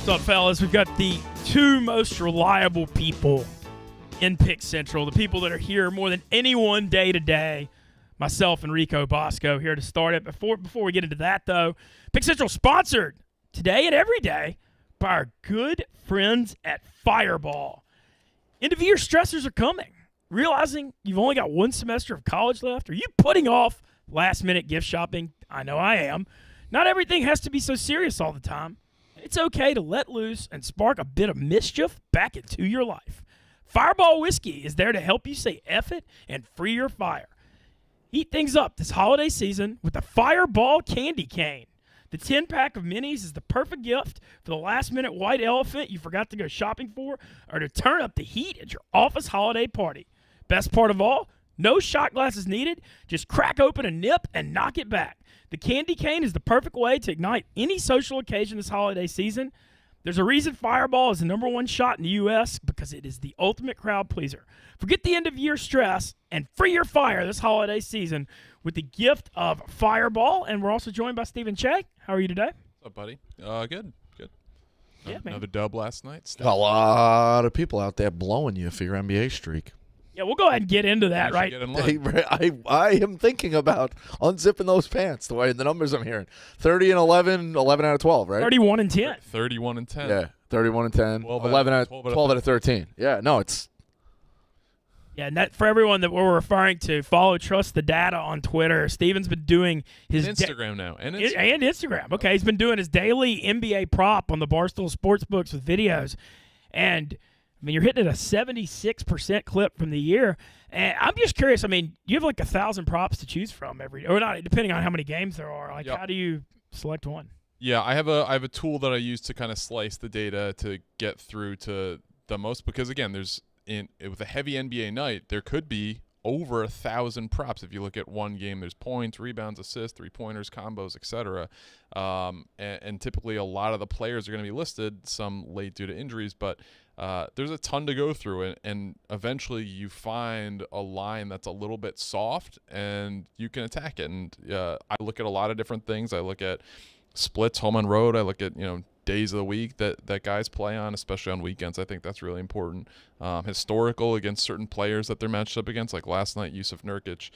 What's up, fellas? We've got the two most reliable people in Pick Central, the people that are here more than anyone day to day. Myself and Rico Bosco here to start it. Before we get into that, though, Pick Central sponsored today and every day by our good friends at Fireball. End-of-year stressors are coming. Realizing you've only got one semester of college left? Are you putting off last-minute gift shopping? I know I am. Not everything has to be so serious all the time. It's okay to let loose and spark a bit of mischief back into your life. Fireball Whiskey is there to help you say F it and free your fire. Heat things up this holiday season with the Fireball Candy Cane. The 10-pack of minis is the perfect gift for the last-minute white elephant you forgot to go shopping for or to turn up the heat at your office holiday party. Best part of all, no shot glasses needed. Just crack open a nip and knock it back. The Candy Cane is the perfect way to ignite any social occasion this holiday season. There's a reason Fireball is the #1 shot in the U.S. because it is the ultimate crowd pleaser. Forget the end-of-year stress and free your fire this holiday season with the gift of Fireball. And we're also joined by Stephen Che. How are you today? What's up, buddy? Good. Yeah, man. Another dub last night. A lot of people out there blowing you for your NBA streak. Yeah, we'll go ahead and get into that, right? I am thinking about unzipping those pants the way the numbers I'm hearing. 30 and 11, 11 out of 12, right? 31 and 10. 31 and 10. Yeah, 31 and 10, 11 out of 12 out of 13. Yeah, no, it's... Yeah, and that for everyone that we're referring to, follow Trust the Data on Twitter. Steven's been doing his Instagram now. And Instagram. Okay, he's been doing his daily NBA prop on the Barstool Sports books with videos. And, I mean, you're hitting at a 76% clip from the year. And I'm just curious, I mean, you have like 1,000 props to choose from or not, depending on how many games there are. Like, How do you select one? Yeah, I have a tool that I use to kind of slice the data to get through to the most because, again, with a heavy NBA night, there could be over 1,000 props. If you look at one game, there's points, rebounds, assists, three-pointers, combos, etc. And typically a lot of the players are going to be listed, some late due to injuries, but there's a ton to go through. And eventually you find a line that's a little bit soft, and you can attack it. And I look at a lot of different things. I look at splits, home and road. I look at, days of the week that guys play on, especially on weekends. I think that's really important. Historical against certain players that they're matched up against, like last night, Yusuf Nurkic,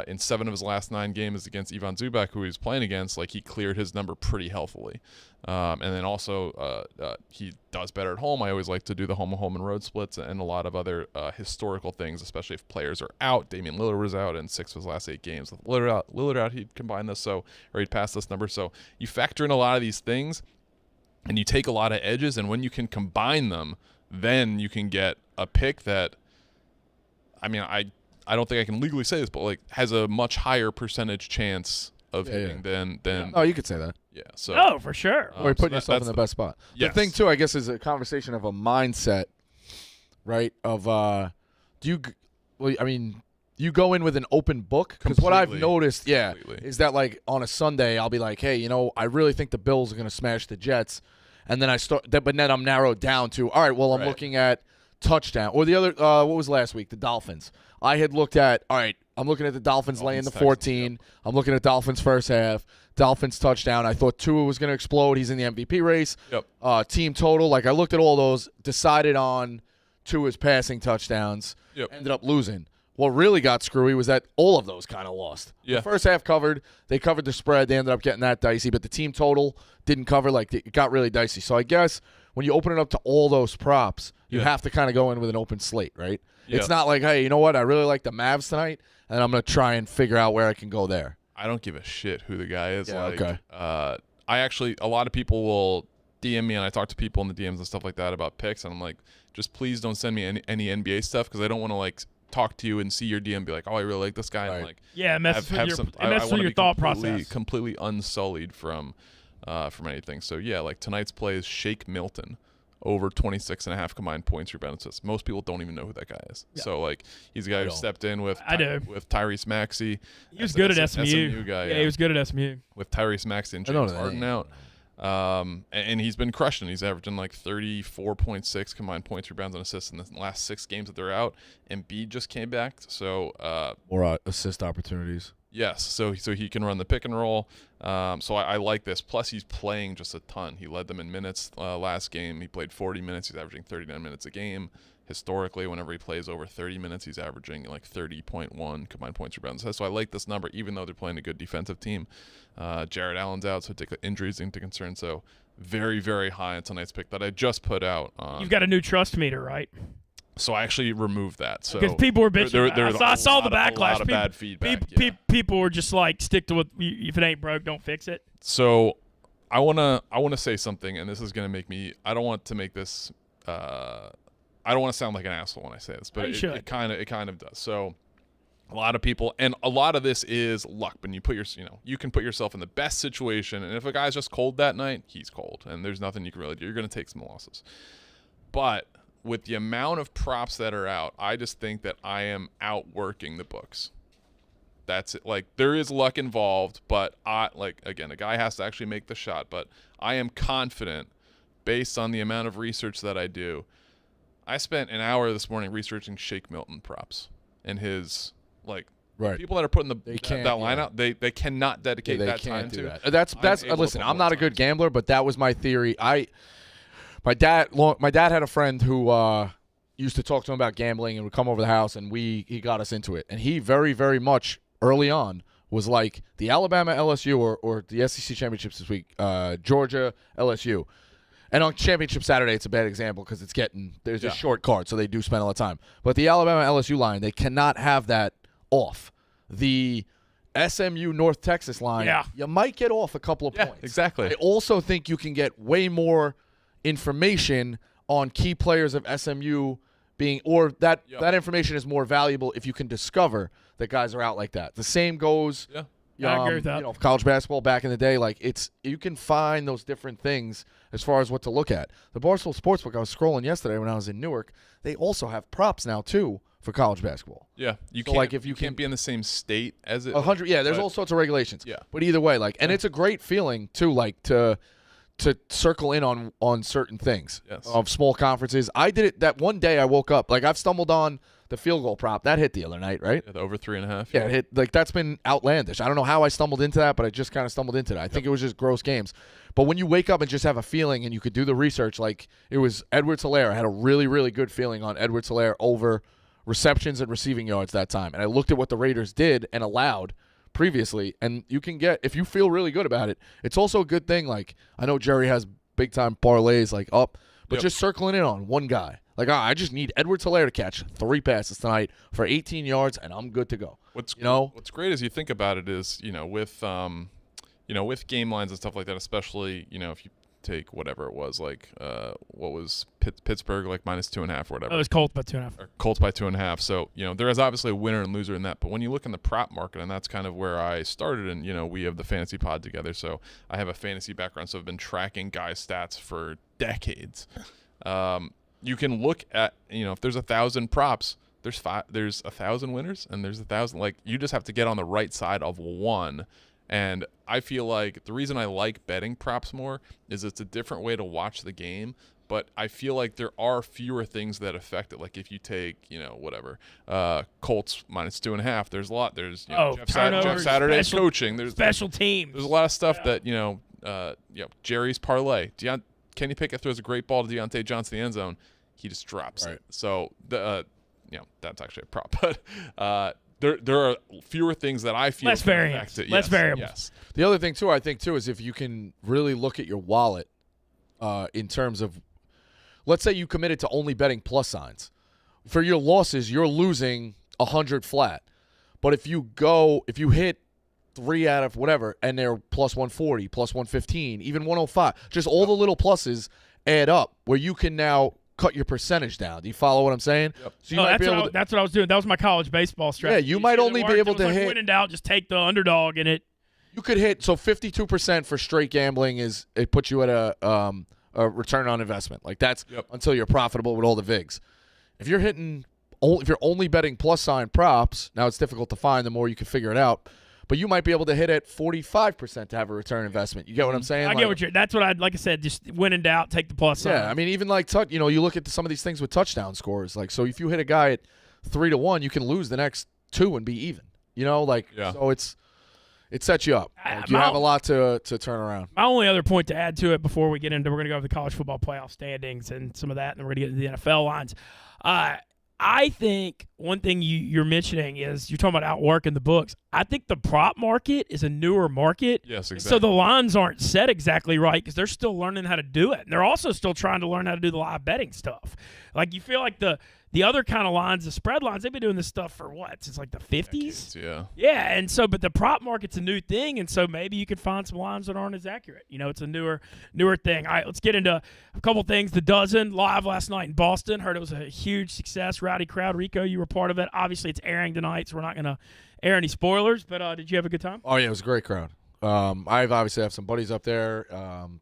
in 7 of his last 9 games against Ivan Zubac, who he was playing against, like he cleared his number pretty healthily. And then also he does better at home. I always like to do the home and road splits and a lot of other historical things, especially if players are out. Damian Lillard was out in 6 of his last 8 games. With Lillard out, he'd combine this, or he'd pass this number. So you factor in a lot of these things, and you take a lot of edges, and when you can combine them, then you can get a pick that, I mean, I don't think I can legally say this, but like has a much higher percentage chance of hitting than. Oh, you could say that. Yeah. So. Oh, for sure. Or you're putting yourself in the best spot. Yes. The thing too, I guess, is a conversation of a mindset, right? Of you go in with an open book, because what I've noticed, is that like on a Sunday I'll be like, hey, I really think the Bills are going to smash the Jets, and then but then I'm narrowed down to, all right, well, I'm looking at touchdown, or the other, what was last week, the Dolphins. I had looked at, all right, I'm looking at the Dolphins laying the 14. I'm looking at Dolphins first half, Dolphins touchdown. I thought Tua was going to explode. He's in the MVP race. Yep. Team total, like I looked at all those, decided on Tua's passing touchdowns, ended up losing. What really got screwy was that all of those kind of lost. Yeah. The first half covered. They covered the spread. They ended up getting that dicey. But the team total didn't cover. Like, it got really dicey. So I guess when you open it up to all those props, you have to kind of go in with an open slate, right? Yeah. It's not like, hey, you know what? I really like the Mavs tonight, and I'm going to try and figure out where I can go there. I don't give a shit who the guy is. Yeah, okay. A lot of people will DM me, and I talk to people in the DMs and stuff like that about picks, and I'm like, just please don't send me any NBA stuff, because I don't want to, like, talk to you and see your DM and be like, oh, I really like this guy. Right. And like, mess with your thought process. Completely unsullied from anything. So yeah, like tonight's play is Shake Milton over 26.5 combined points, rebounds, assists. Most people don't even know who that guy is. Yeah. So like, he's a guy who stepped in with Tyrese Maxey. He was good at SMU. SMU guy, he was good at SMU with Tyrese Maxey and James Harden out. And he's been crushing. He's averaging like 34.6 combined points, rebounds, and assists in the last 6 games that they're out. Embiid just came back, so more assist opportunities. Yes, so he can run the pick and roll. So I like this. Plus, he's playing just a ton. He led them in minutes last game. He played 40 minutes. He's averaging 39 minutes a game. Historically, whenever he plays over 30 minutes, he's averaging like 30.1 combined points, rebounds. So I like this number, even though they're playing a good defensive team. Jared Allen's out, so take injuries into concern. So very, very high on tonight's pick that I just put out. You've got a new trust meter, right? So I actually removed that. So because people were bitching. I saw the backlash. A lot of bad feedback. People were just like, stick to what. If it ain't broke, don't fix it. So I wanna say something, and this is gonna make me. I don't want to make this. I don't want to sound like an asshole when I say this, but it kind of does. So a lot of people, and a lot of this is luck. When you put you can put yourself in the best situation, and if a guy's just cold that night, he's cold, and there's nothing you can really do. You're gonna take some losses, but with the amount of props that are out, I just think that I am outworking the books. That's it. Like, there is luck involved, but again, a guy has to actually make the shot. But I am confident, based on the amount of research that I do. I spent an hour this morning researching Shake Milton props and his people that are putting that line out. They cannot dedicate that time to that. That's listen. I'm not a good gambler, but that was my theory. My dad had a friend who used to talk to him about gambling and would come over the house, and he got us into it. And he very, very much early on was like the Alabama LSU or the SEC championships this week, Georgia-LSU. And on Championship Saturday, it's a bad example because there's a short card, so they do spend a lot of time. But the Alabama-LSU line, they cannot have that off. The SMU North Texas line, you might get off a couple of points. Exactly. I also think you can get way more information on key players of SMU that information is more valuable if you can discover that guys are out like that. The same goes I agree with that. College basketball back in the day, you can find those different things as far as what to look at. The Barstool Sportsbook, I was scrolling yesterday when I was in Newark, they also have props now too for college basketball. Yeah, you can't be in the same state as it. 100. Yeah, there's all sorts of regulations. Yeah, but either way, and it's a great feeling too, to circle in on certain things of small conferences. I did it that one day. I woke up I've stumbled on the field goal prop that hit the other night, right? Yeah, the over 3.5. Yeah, it hit. That's been outlandish. I don't know how I stumbled into that, but I just kind of stumbled into that. I think it was just gross games. But when you wake up and just have a feeling, and you could do the research, it was Edwards-Helaire. I had a really, really good feeling on Edwards-Helaire over receptions and receiving yards that time, and I looked at what the Raiders did and allowed previously, and you can get, if you feel really good about it, it's also a good thing. I know Jerry has big time parlays up, but just circling in on one guy. I just need Edwards-Helaire to catch 3 passes tonight for 18 yards, and I'm good to go. What's great as you think about it is, with game lines and stuff like that, especially, if you take whatever it was, what was Pittsburgh minus 2.5 or whatever. Oh, it was Colts by 2.5. Or Colts by 2.5. So there is obviously a winner and loser in that. But when you look in the prop market, and that's kind of where I started, and we have the fantasy pod together, so I have a fantasy background, so I've been tracking guys' stats for decades. You can look at if there's 1,000 props, there's 1,000 winners, and there's 1,000. You just have to get on the right side of one. And I feel like the reason I like betting props more is it's a different way to watch the game, but I feel like there are fewer things that affect it. If you take, Colts minus 2.5, there's a lot. There's Jeff Saturday's coaching. There's special teams. There's a lot of stuff that Jerry's parlay. Kenny Pickett throws a great ball to Deontay Johnson in the end zone. He just drops it. So that's actually a prop, but. There are fewer things that I feel less variance, less variables. Yes. The other thing too, I think too, is if you can really look at your wallet, in terms of, let's say you committed to only betting plus signs, for your losses you're losing 100 flat, but if you hit 3 out of whatever and they're plus 140, plus 115, even 105, just all the little pluses add up where you can now cut your percentage down. Do you follow what I'm saying? Yep. So that's what I was doing. That was my college baseball strategy. Yeah, you might only be able to hit. When in doubt, just take the underdog in it. You could hit 52% for straight gambling it puts you at a return on investment. That's until you're profitable with all the VIGs. If you're only betting plus sign props, now it's difficult to find. The more you can figure it out. But you might be able to hit at 45% to have a return investment. You get what I'm saying? I get what that's what like I said, just when in doubt, take the plus sign. Yeah, I mean, even you look at some of these things with touchdown scores. So if you hit a guy at 3-1, you can lose the next 2 and be even. You know, like so it sets you up. Like, you have a lot to turn around. My only other point to add to it before we get into, we're going to go over the college football playoff standings and some of that, and then we're going to get into the NFL lines. I think one thing you're mentioning is you're talking about outworking the books. I think the prop market is a newer market. Yes, exactly. So the lines aren't set exactly right because they're still learning how to do it. And they're also still trying to learn how to do the live betting stuff. Like you feel like the other kind of lines, the spread lines, they've been doing this stuff for what? Since like the 50s? Decades, yeah. Yeah, and so, but the prop market's a new thing, and so maybe you can find some lines that aren't as accurate. You know, it's a newer thing. All right, let's get into a couple things. The Dozen, live last night in Boston. Heard it was a huge success, rowdy crowd. Rico, you were part of it. Obviously, it's airing tonight, so we're not going to air any spoilers, but did you have a good time? Oh, yeah, it was a great crowd. I obviously have some buddies up there,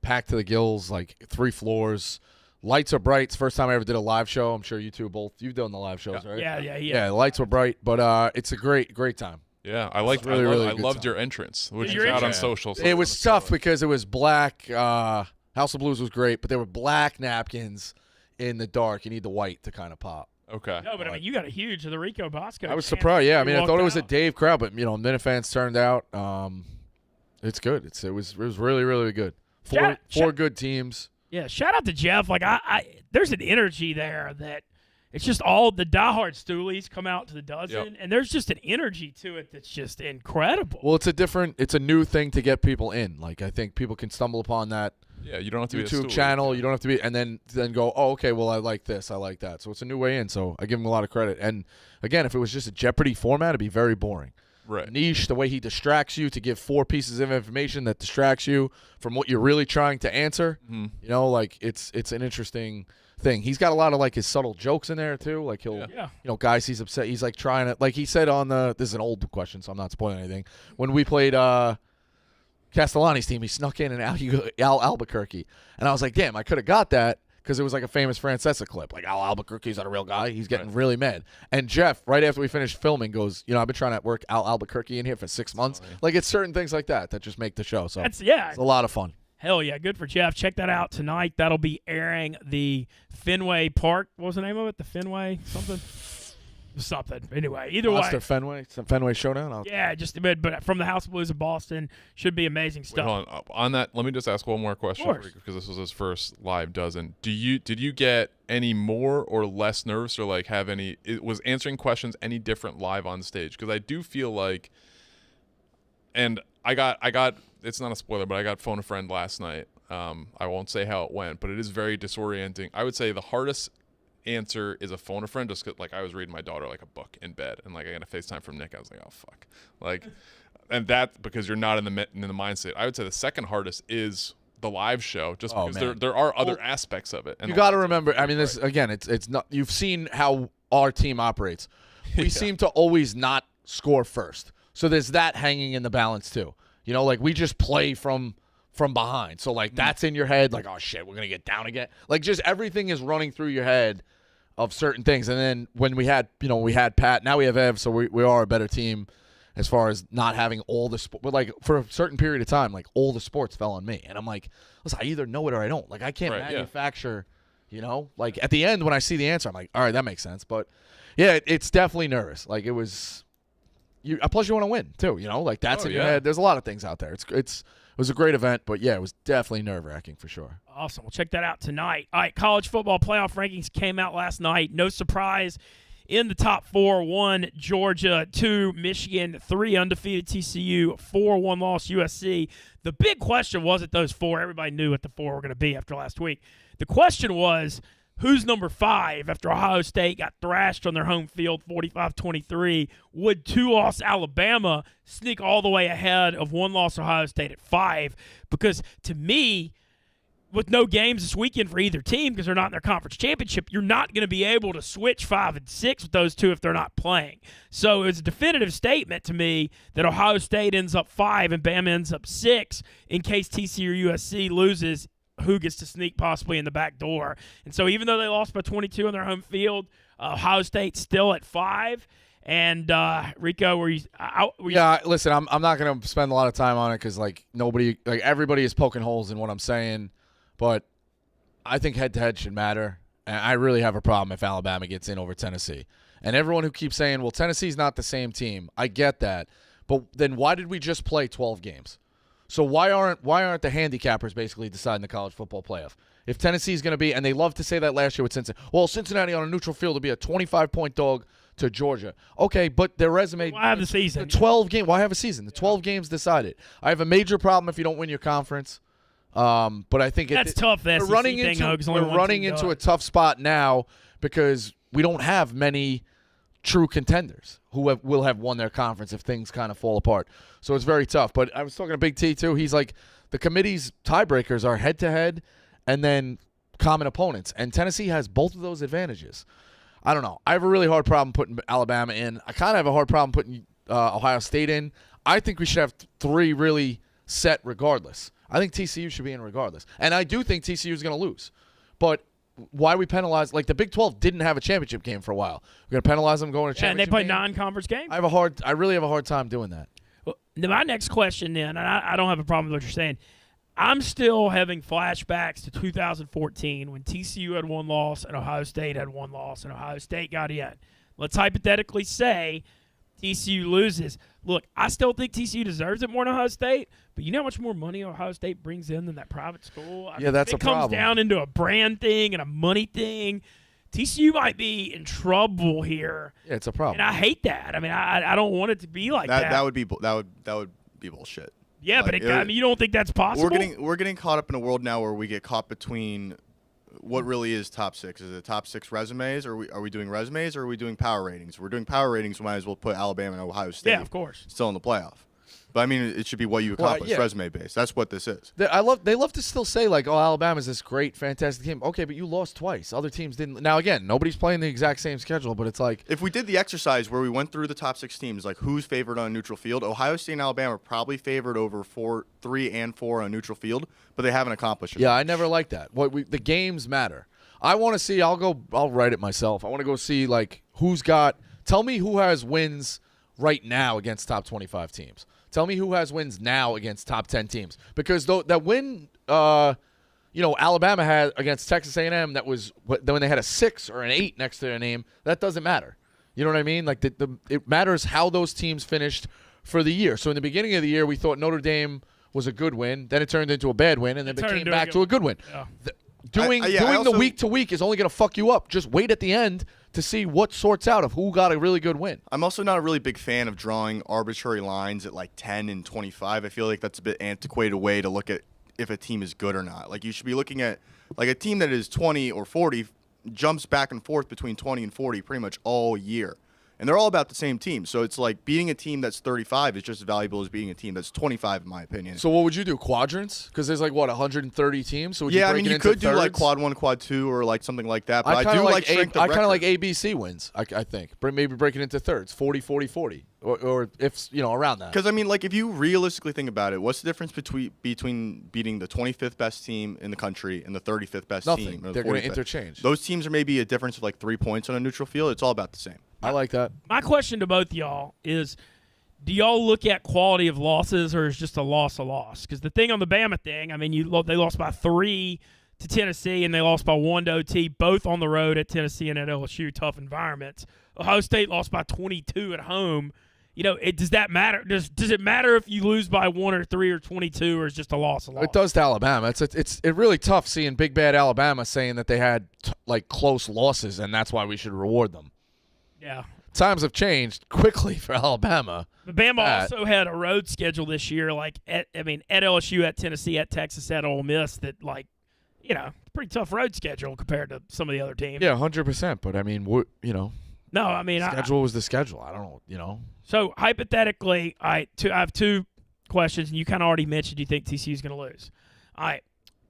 packed to the gills, like 3 floors. Lights are bright. It's the first time I ever did a live show. I'm sure you two you've done the live shows, right? Yeah. Yeah, the lights were bright, but it's a great time. Yeah, I liked really, really I good loved time. your entrance, which Your is out on entrance. social. So It was tough because it was black. House of Blues was great, but there were black napkins in the dark. You need the white to kind of pop. Okay. No, but I mean, you got a huge the Rico Bosco. I was chant surprised. Yeah, I when mean, you I thought it was a walked out. Dave crowd, but Minute fans turned out. It's good. It was really, really good. Four good teams. Yeah, shout out to Jeff. Like there's an energy there that it's just all the diehard Stoolies come out to the Dozen, and there's just an energy to it that's just incredible. Well, it's a new thing to get people in. Like I think people can stumble upon that. Yeah, you don't have to be a YouTube Stoolie. channel. You don't have to be, and then go, oh, okay, well, I like this, I like that. So it's a new way in. So I give him a lot of credit. And again, if it was just a Jeopardy format, it'd be very boring. Right. Niche, the way he distracts you to give 4 pieces of information that distracts you from what you're really trying to answer. Mm-hmm. You know, like it's an interesting thing. He's got a lot of like his subtle jokes in there too. Like he'll, guys, he's upset. He's like trying to, like he said on this is an old question, so I'm not spoiling anything. When we played Castellani's team, he snuck in an Al Albuquerque, and I was like, damn, I could have got that. Because it was like a famous Francesa clip. Like, Al Albuquerque's not a real guy. He's getting really mad. And Jeff, right after we finished filming, goes, I've been trying to work Al Albuquerque in here for 6 months. Like, it's certain things like that just make the show. So it's a lot of fun. Hell yeah, good for Jeff. Check that out tonight. That'll be airing the Fenway Park. What was the name of it? The Fenway something. Anyway, either Monster way. Fenway, some Fenway Showdown. Yeah, just a bit, but from the House of Blues of Boston, should be amazing stuff. Wait, hold on that, let me just ask one more question because this was his first live Dozen. Did you get any more or less nervous, or like was answering questions any different live on stage? Because I do feel like, and I got it's not a spoiler, but I got Phone a Friend last night. I won't say how it went, but it is very disorienting. I would say the hardest answer is a Phone a Friend, just 'cause, like, I was reading my daughter like a book in bed, and like I got a FaceTime from Nick. I was like, oh fuck, like, and that because you're not in the mindset. I would say the second hardest is the live show, just because there are other aspects of it. And you got to remember, I mean, this again, it's not. You've seen how our team operates. We seem to always not score first, so there's that hanging in the balance too. Like we just play from behind, so like that's in your head, like, oh shit, we're gonna get down again. Like just everything is running through your head of certain things. And then when we had Pat, now we have Ev, so we are a better team as far as not having all the sport. But like for a certain period of time, like all the sports fell on me, and I'm like, listen, I either know it or I don't. Like I can't manufacture. Like at the end when I see the answer, I'm like, all right, that makes sense. But yeah, it's definitely nervous. Like it was. Plus you want to win too. Like that's in your head. There's a lot of things out there. It was a great event, but yeah, it was definitely nerve-wracking for sure. Awesome. We'll check that out tonight. All right, college football playoff rankings came out last night. No surprise. In the top 4, 1 Georgia, 2 Michigan, 3 undefeated TCU, 4 one-loss USC. The big question wasn't those 4. Everybody knew what the 4 were going to be after last week. The question was, who's number 5 after Ohio State got thrashed on their home field 45-23? Would 2-loss Alabama sneak all the way ahead of 1-loss Ohio State at 5? Because to me, with no games this weekend for either team because they're not in their conference championship, you're not going to be able to switch 5 and 6 with those two if they're not playing. So it's a definitive statement to me that Ohio State ends up 5 and Bama ends up 6 in case TCU or USC loses. Who gets to sneak possibly in the back door. And so even though they lost by 22 on their home field, Ohio State's still at 5. And Rico, were you listen, I'm not going to spend a lot of time on it because everybody is poking holes in what I'm saying. But I think head-to-head should matter. And I really have a problem if Alabama gets in over Tennessee. And everyone who keeps saying, well, Tennessee's not the same team, I get that. But then why did we just play 12 games? So why aren't the handicappers basically deciding the college football playoff? If Tennessee's going to be, and they love to say that last year with Cincinnati, well, Cincinnati on a neutral field will be a 25-point dog to Georgia. Okay, but their resume. Why have the season? The 12 game. Why have a season? The 12 games decided. I have a major problem if you don't win your conference. But I think that's tough. We're running into a tough spot now because we don't have many true contenders who will have won their conference if things kind of fall apart. So it's very tough. But I was talking to Big T too. He's like, the committee's tiebreakers are head-to-head and then common opponents. And Tennessee has both of those advantages. I don't know. I have a really hard problem putting Alabama in. I kind of have a hard problem putting Ohio State in. I think we should have 3 really set regardless. I think TCU should be in regardless. And I do think TCU is going to lose. But why we penalize, like the Big 12 didn't have a championship game for a while. We're going to penalize them going to championship and they play game? non-conference games? I really have a hard time doing that. Well, my next question then, and I don't have a problem with what you're saying, I'm still having flashbacks to 2014 when TCU had 1 loss and Ohio State had 1 loss and Ohio State got in. Let's hypothetically say TCU loses. Look, I still think TCU deserves it more than Ohio State, but you know how much more money Ohio State brings in than that private school? That's a problem. It comes down into a brand thing and a money thing. TCU might be in trouble here. Yeah, it's a problem. And I hate that. I mean, I don't want it to be like that. That would be bullshit. Yeah, like, but you don't think that's possible? We're getting caught up in a world now where we get caught between what really is top 6. Is it top 6 resumes? Or are we doing resumes or are we doing power ratings? If we're doing power ratings, we might as well put Alabama and Ohio State. Yeah, of course. Still in the playoff. But I mean, it should be what you accomplish, resume based. That's what this is. They love to still say like, oh, Alabama's this great, fantastic team. Okay, but you lost twice. Other teams didn't. Now again, nobody's playing the exact same schedule, but it's like if we did the exercise where we went through the top 6 teams, like who's favored on a neutral field, Ohio State and Alabama are probably favored over 3 and 4 on a neutral field, but they haven't accomplished it. Yeah, I never liked that. The games matter. I want to see. I'll write it myself. I want to go see like who's got. Tell me who has wins right now against top 25 teams. Tell me who has wins now against top 10 teams. Because that win, Alabama had against Texas A&M, that was when they had a 6 or an 8 next to their name. That doesn't matter. You know what I mean? Like it matters how those teams finished for the year. So in the beginning of the year, we thought Notre Dame was a good win. Then it turned into a bad win, and then it came back to a good win. Yeah. Doing the week to week is only going to fuck you up. Just wait at the end to see what sorts out of who got a really good win. I'm also not a really big fan of drawing arbitrary lines at like 10 and 25. I feel like that's a bit antiquated way to look at if a team is good or not. Like you should be looking at like a team that is 20 or 40 jumps back and forth between 20 and 40 pretty much all year. And they're all about the same team. So it's like beating a team that's 35 is just as valuable as beating a team that's 25, in my opinion. So what would you do? Quadrants? Because there's like, 130 teams? So would you break I mean, you could do like quad 1, quad 2, or like something like that. But I do like strength of record. I kind of like ABC wins, I think. Maybe break it into thirds, 40, 40, 40. Or if, around that. Because, I mean, like if you realistically think about it, what's the difference between beating the 25th best team in the country and the 35th best team? They're going to interchange. Those teams are maybe a difference of like 3 points on a neutral field. It's all about the same. I like that. My question to both y'all is, do y'all look at quality of losses, or is just a loss a loss? Because the thing on the Bama thing, I mean, they lost by 3 to Tennessee, and they lost by 1 to OT, both on the road at Tennessee and at LSU, tough environments. Ohio State lost by 22 at home. Does that matter? Does it matter if you lose by 1 or 3 or 22, or is just a loss a loss? It does to Alabama. It's really tough seeing big bad Alabama saying that they had close losses, and that's why we should reward them. Yeah. Times have changed quickly for Alabama. But Bama also had a road schedule this year, at LSU, at Tennessee, at Texas, at Ole Miss, that pretty tough road schedule compared to some of the other teams. Yeah, 100%. But I mean, no, I mean, schedule was the schedule. I don't know, So hypothetically, I have 2 questions, and you kind of already mentioned you think TCU is going to lose. All right.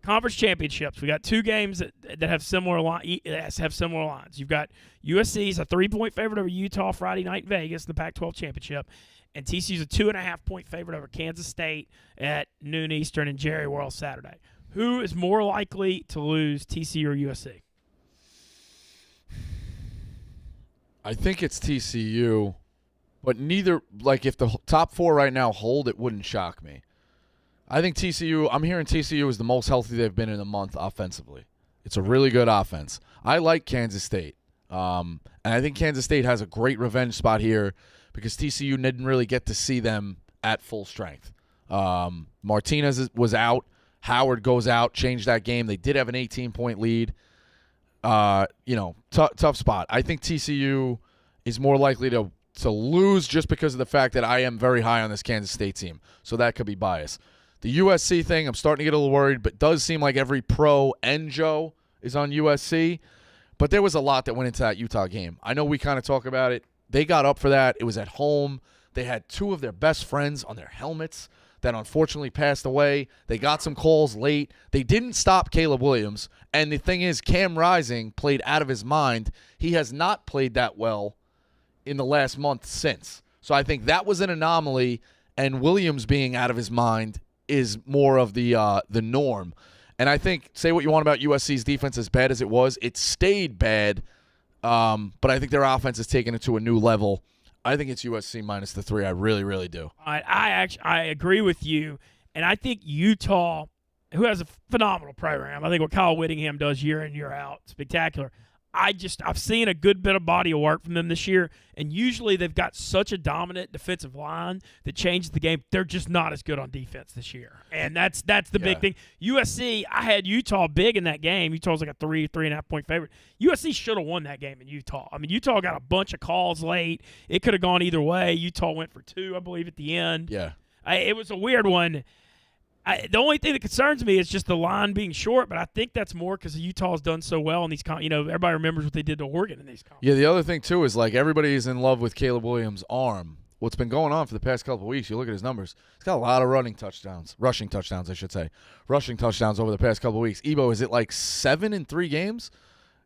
Conference championships. We got 2 games that have similar lines. You've got USC's a 3-point favorite over Utah Friday night in Vegas in the Pac-12 championship, and TCU's a 2.5-point favorite over Kansas State at noon Eastern in Jerry World Saturday. Who is more likely to lose, TCU or USC? I think it's TCU, but neither. Like if the top 4 right now hold, it wouldn't shock me. I think TCU, I'm hearing TCU is the most healthy they've been in a month offensively. It's a really good offense. I like Kansas State. And I think Kansas State has a great revenge spot here because TCU didn't really get to see them at full strength. Martinez was out. Howard goes out, changed that game. They did have an 18-point lead. Tough spot. I think TCU is more likely to lose just because of the fact that I am very high on this Kansas State team. So that could be bias. The USC thing, I'm starting to get a little worried, but it does seem like every pro and Joe is on USC. But there was a lot that went into that Utah game. I know we kind of talk about it. They got up for that. It was at home. They had two of their best friends on their helmets that unfortunately passed away. They got some calls late. They didn't stop Caleb Williams. And the thing is, Cam Rising played out of his mind. He has not played that well in the last month since. So I think that was an anomaly, and Williams being out of his mind is more of the norm. And I think, say what you want about USC's defense, as bad as it was, it stayed bad, but I think their offense has taken it to a new level. I think it's USC minus the 3. I really, really do. I agree with you, and I think Utah, who has a phenomenal program, I think what Kyle Whittingham does year in, year out, spectacular. I've seen a good bit of body of work from them this year, and usually they've got such a dominant defensive line that changes the game. They're just not as good on defense this year, and that's the big thing. USC, I had Utah big in that game. Utah was like a 3.5 point favorite. USC should have won that game in Utah. I mean, Utah got a bunch of calls late. It could have gone either way. Utah went for 2, I believe, at the end. Yeah, it was a weird one. The only thing that concerns me is just the line being short, but I think that's more because Utah's done so well in these. Everybody remembers what they did to Oregon in these. Yeah, the other thing too is like everybody's in love with Caleb Williams' arm. What's been going on for the past couple of weeks? You look at his numbers; he's got a lot of rushing touchdowns, I should say, rushing touchdowns over the past couple of weeks. Ebo, is it like 7 in 3 games?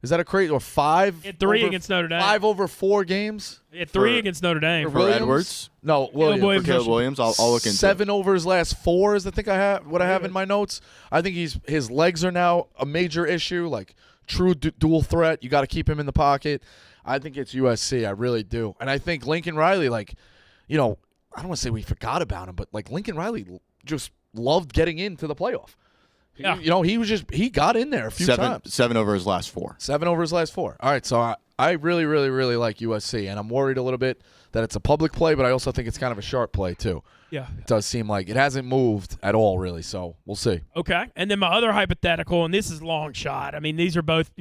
Is that a crazy or 5? 3 against Notre Dame. 5 over 4 games. 3 against Notre Dame. For Edwards? No, Williams. For Caleb Williams, I'll look into 7 over his last 4 is I think I have in my notes. I think his legs are now a major issue, like true dual threat. You got to keep him in the pocket. I think it's USC. I really do. And I think Lincoln Riley, I don't want to say we forgot about him, but like Lincoln Riley just loved getting into the playoff. Yeah. He got in there a few times. 7 over his last 4. 7 over his last 4. All right, so I really, really, really like USC, and I'm worried a little bit that it's a public play, but I also think it's kind of a sharp play too. Yeah. It does seem like it hasn't moved at all, really, so we'll see. Okay, and then my other hypothetical, and this is long shot. I mean, these are both,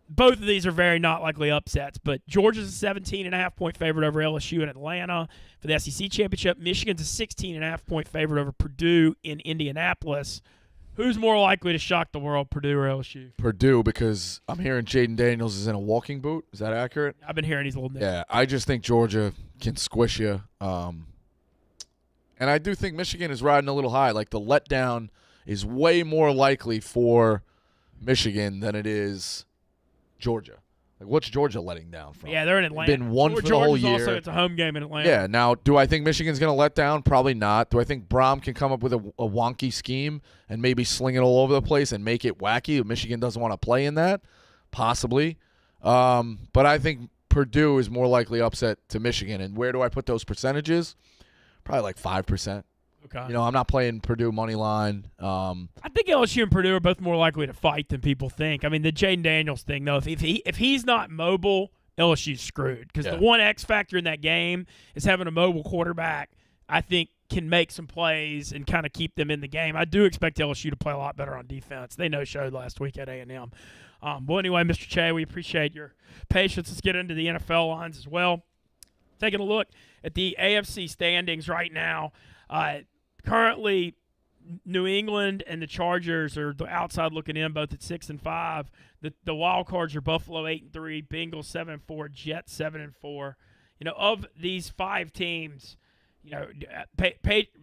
both of these are very not likely upsets, but Georgia's a 17.5-point favorite over LSU in Atlanta for the SEC Championship. Michigan's a 16.5-point favorite over Purdue in Indianapolis. Who's more likely to shock the world, Purdue or LSU? Purdue, because I'm hearing Jaden Daniels is in a walking boot. Is that accurate? I've been hearing he's a little nigga. Yeah, I just think Georgia can squish you. And I do think Michigan is riding a little high. Like, the letdown is way more likely for Michigan than it is Georgia. Like, what's Georgia letting down from? Yeah, they're in Atlanta. Been one for the whole year. Also, it's a home game in Atlanta. Yeah. Now, do I think Michigan's going to let down? Probably not. Do I think Braum can come up with a wonky scheme and maybe sling it all over the place and make it wacky? Michigan doesn't want to play in that? Possibly. But I think Purdue is more likely upset to Michigan. And where do I put those percentages? Probably like 5%. Okay. I'm not playing Purdue money line. I think LSU and Purdue are both more likely to fight than people think. I mean, the Jaden Daniels thing, though, if he's not mobile, LSU's screwed. Because the one X factor in that game is having a mobile quarterback, I think, can make some plays and kind of keep them in the game. I do expect LSU to play a lot better on defense. They no-showed last week at A&M. Well, anyway, Mr. Che, we appreciate your patience. Let's get into the NFL lines as well. Taking a look at the AFC standings right now. Currently, New England and the Chargers are the outside looking in, both at 6 and 5. The wild cards are Buffalo 8-3, Bengals 7-4, Jets 7-4. Of these 5 teams,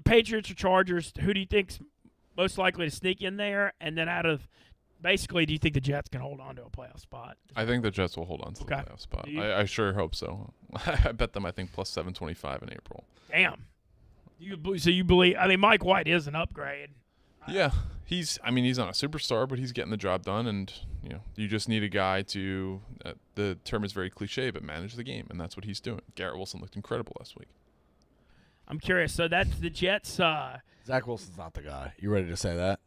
Patriots or Chargers, who do you think's most likely to sneak in there? And then basically, do you think the Jets can hold on to a playoff spot? I think the Jets will hold on to the playoff spot. I sure hope so. I bet them, I think, plus 725 in April. Damn. So you believe? I mean, Mike White is an upgrade. Yeah, he's not a superstar, but he's getting the job done, and you just need a guy to. The term is very cliche, but manage the game, and that's what he's doing. Garrett Wilson looked incredible last week. I'm curious. So that's the Jets. Zach Wilson's not the guy. You ready to say that?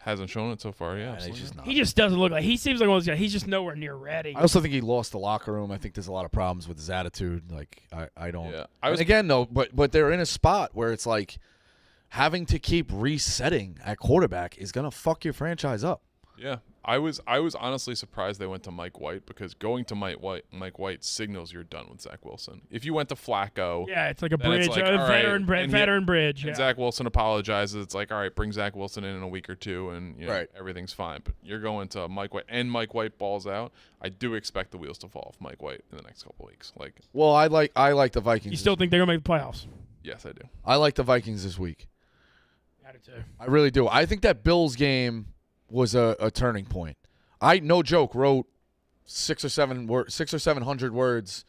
Hasn't shown it so far, yeah. He just doesn't look like – he seems like one of those guys. He's just nowhere near ready. I also think he lost the locker room. I think there's a lot of problems with his attitude. Like, I don't Yeah. and again, though, but they're in a spot where it's like having to keep resetting at quarterback is going to fuck your franchise up. Yeah. I was honestly surprised they went to Mike White because going to Mike White signals you're done with Zach Wilson. If you went to Flacco, yeah, it's like a bridge, like, veteran bridge. And Zach Wilson apologizes. It's like, all right, bring Zach Wilson in a week or two, and everything's fine. But you're going to Mike White, and Mike White balls out. I do expect the wheels to fall off Mike White in the next couple of weeks. Like, well, I like the Vikings. You still think they're gonna make the playoffs? Yes, I do. I like the Vikings this week. I do too. I really do. I think that Bills game was a turning point. I, no joke, wrote 600 or 700 words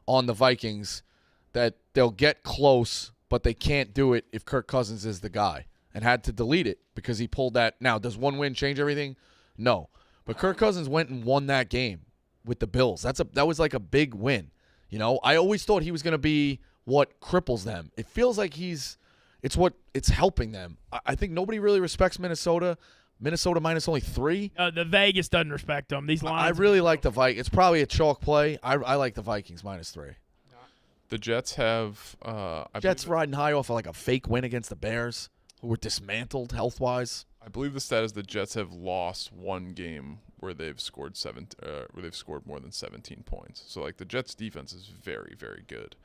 on the Vikings that they'll get close, but they can't do it if Kirk Cousins is the guy, and had to delete it because he pulled that. Now, does one win change everything? No. But Kirk Cousins went and won that game with the Bills. That was like a big win. You know, I always thought he was going to be what cripples them. It feels like it's helping them. I think nobody really respects Minnesota. Minnesota minus only 3. The Vegas doesn't respect them. These lines. I really like the Vikings. It's probably a chalk play. I like the Vikings minus 3. The Jets have Jets riding high off of like a fake win against the Bears, who were dismantled health-wise. I believe the stat is the Jets have lost one game where they've scored more than 17 points. So like the Jets defense is very, very good.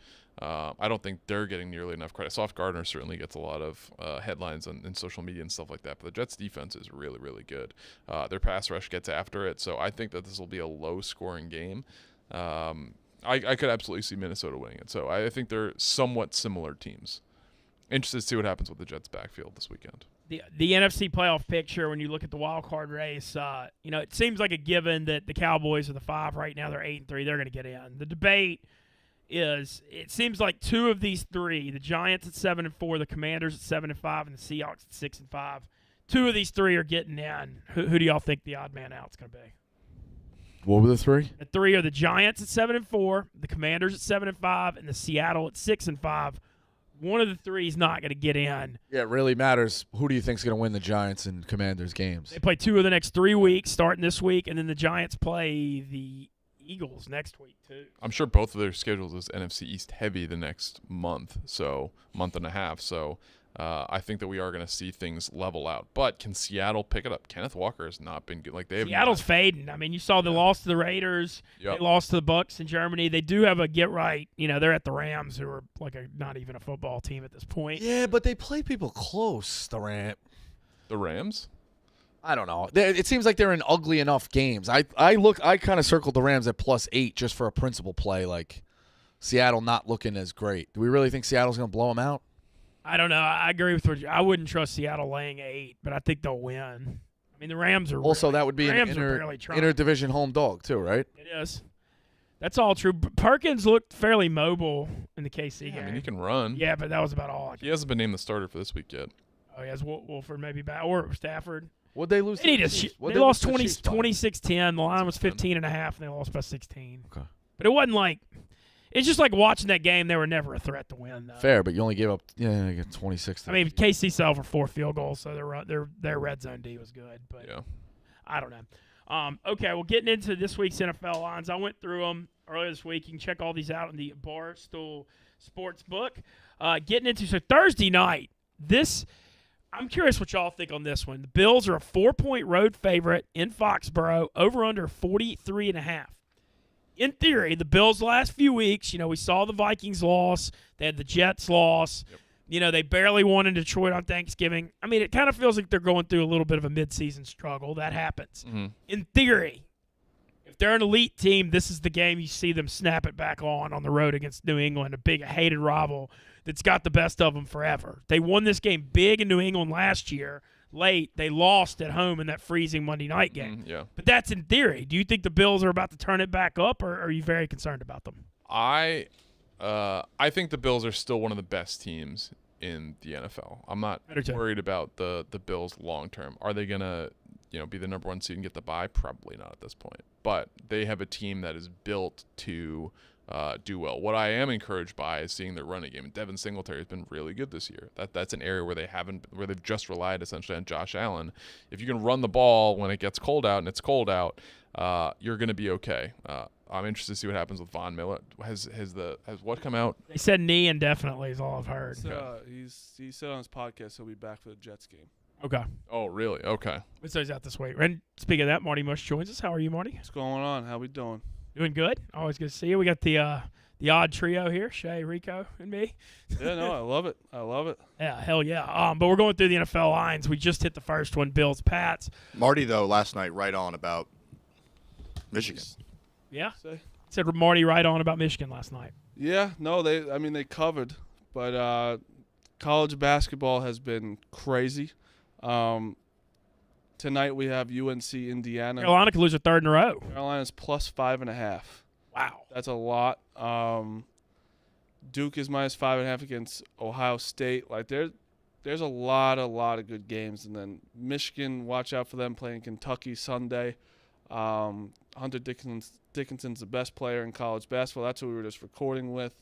I don't think they're getting nearly enough credit. Sauce Gardner certainly gets a lot of headlines in social media and stuff like that, but the Jets defense is really, really good. Their pass rush gets after it, so I think that this will be a low-scoring game. I could absolutely see Minnesota winning it, so I think they're somewhat similar teams. Interested to see what happens with the Jets' backfield this weekend. The NFC playoff picture, when you look at the wild card race, it seems like a given that the Cowboys are the 5 right now. They're 8-3. They're going to get in. The debate is, it seems like 2 of these 3, the Giants at 7-4, the Commanders at 7-5, and the Seahawks at 6-5. 2 of these 3 are getting in. Who do y'all think the odd man out is going to be? What were the 3? The 3 are the Giants at 7-4, the Commanders at 7-5, and the Seattle at 6-5. One of the 3 is not going to get in. Yeah, it really matters. Who do you think is going to win the Giants and Commanders games? They play 2 of the next 3 weeks, starting this week, and then the Giants play the Eagles next week too. I'm sure both of their schedules is NFC East heavy the next month and a half. So I think that we are going to see things level out. But can Seattle pick it up? Kenneth Walker has not been good. Seattle's fading. I mean, you saw the loss to the Raiders. Yep. They lost to the Bucs in Germany. They do have a get right. You know, they're at the Rams, who are like not even a football team at this point. Yeah, but they play people close. The Rams? I don't know. It seems like they're in ugly enough games. I kind of circled the Rams at +8 just for a principal play. Like Seattle not looking as great. Do we really think Seattle's going to blow them out? I don't know. I agree with you. I wouldn't trust Seattle laying 8, but I think they'll win. I mean, the Rams are also really, that would be an interdivision home dog too, right? It is. That's all true. Perkins looked fairly mobile in the KC game. I mean, he can run. Yeah, but that was about all. He hasn't been named the starter for this week yet. Oh, he has Wolford maybe back, or Stafford. What'd they lose? They lost 26-10. The line was 15.5, and they lost by 16. Okay. But it wasn't like – it's just like watching that game. They were never a threat to win, though. Fair, but you only gave up 26. I mean, KC settled for 4 field goals, so their red zone D was good. But yeah. I don't know. Okay, well, getting into this week's NFL lines, I went through them earlier this week. You can check all these out in the Barstool Sports book. So Thursday night, I'm curious what y'all think on this one. The Bills are a 4-point road favorite in Foxborough, over under 43.5. In theory, the Bills' last few weeks, we saw the Vikings loss. They had the Jets loss. Yep. They barely won in Detroit on Thanksgiving. I mean, it kind of feels like they're going through a little bit of a midseason struggle. That happens. Mm-hmm. In theory, if they're an elite team, this is the game you see them snap it back on the road against New England, a big hated rival that's got the best of them forever. They won this game big in New England last year. Late, they lost at home in that freezing Monday night game. Yeah. But that's in theory. Do you think the Bills are about to turn it back up, or are you very concerned about them? I think the Bills are still one of the best teams in the NFL. I'm not worried about the Bills long term. Are they gonna be the number 1 seed and get the bye? Probably not at this point. But they have a team that is built to do well. What I am encouraged by is seeing their running game. And Devin Singletary has been really good this year. That's an area where they've just relied essentially on Josh Allen. If you can run the ball when it gets cold out, and it's cold out, you're going to be okay. I'm interested to see what happens with Von Miller. Has what come out? They said knee indefinitely is all I've heard. He said on his podcast he'll be back for the Jets game. Okay. Oh, really? Okay. So he's out this week. And speaking of that, Marty Mush joins us. How are you, Marty? What's going on? How we doing? Doing good. Always good to see you. We got the odd trio here, Shay, Rico, and me. Yeah, no, I love it. I love it. Yeah, hell yeah. But we're going through the NFL lines. We just hit the first one, Bills, Pats. Marty, though, last night right on about Michigan. Yeah. Say? Said Marty right on about Michigan last night. Yeah, no, they covered, but college basketball has been crazy. Tonight we have UNC Indiana. Carolina could lose a third in a row. Carolina's +5.5. Wow. That's a lot. Duke is -5.5 against Ohio State. Like there's a lot of good games, and then Michigan. Watch out for them playing Kentucky Sunday. Hunter Dickinson's the best player in college basketball. That's who we were just recording with,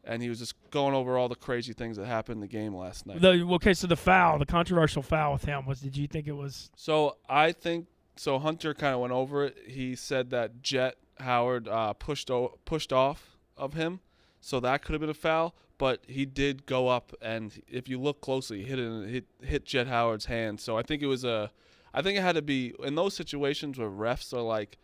and he was just going over all the crazy things that happened in the game last night. So the controversial foul with him did you think it was? So I think Hunter kind of went over it. He said that Jet Howard pushed off of him, so that could have been a foul. But he did go up, and if you look closely, hit Jet Howard's hand. So I think it had to be in those situations where refs are like,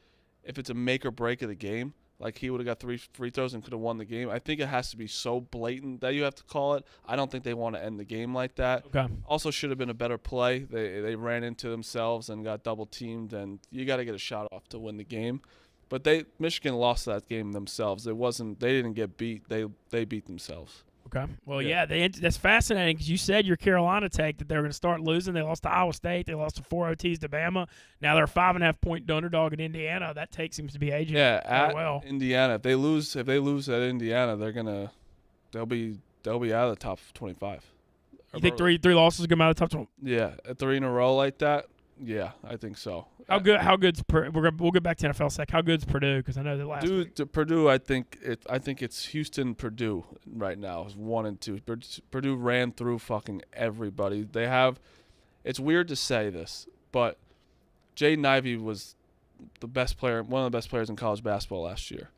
if it's a make or break of the game, like he would have got 3 free throws and could have won the game. I think it has to be so blatant that you have to call it. I don't think they want to end the game like that. Okay. Also should have been a better play. They ran into themselves and got double teamed, and you got to get a shot off to win the game. But Michigan lost that game themselves. They didn't get beat. They beat themselves. Okay. Well, yeah, that's fascinating because you said your Carolina take that they were going to start losing. They lost to Iowa State. They lost to 4 OTs to Bama. Now they're a 5.5-point underdog in Indiana. That take seems to be aging very well. Indiana. If they lose at Indiana, they'll be out of the top 25. You think three losses come out of the top 20? Yeah, 3 in a row like that. Yeah, I think so. How good's we'll get back to NFL sec. How good's Purdue? Because I know that last week. Purdue, I think it's Houston Purdue right now is 1 and 2. Purdue ran through fucking everybody. It's weird to say this, but Jaden Ivey was the best player, one of the best players in college basketball last year.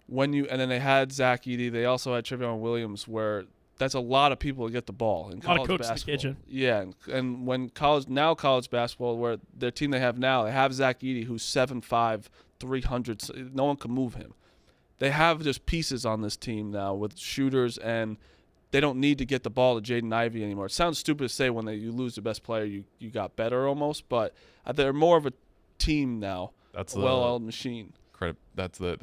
And then they had Zach Edey. They also had Trevion Williams, where that's a lot of people to get the ball in college basketball. A lot of cooks in the kitchen. Yeah, and when college basketball, where their team they have now, they have Zach Edey, who's 7'5", 300. No one can move him. They have just pieces on this team now with shooters, and they don't need to get the ball to Jaden Ivey anymore. It sounds stupid to say when you lose the best player, you got better almost, but they're more of a team now. That's a well-oiled machine. That's the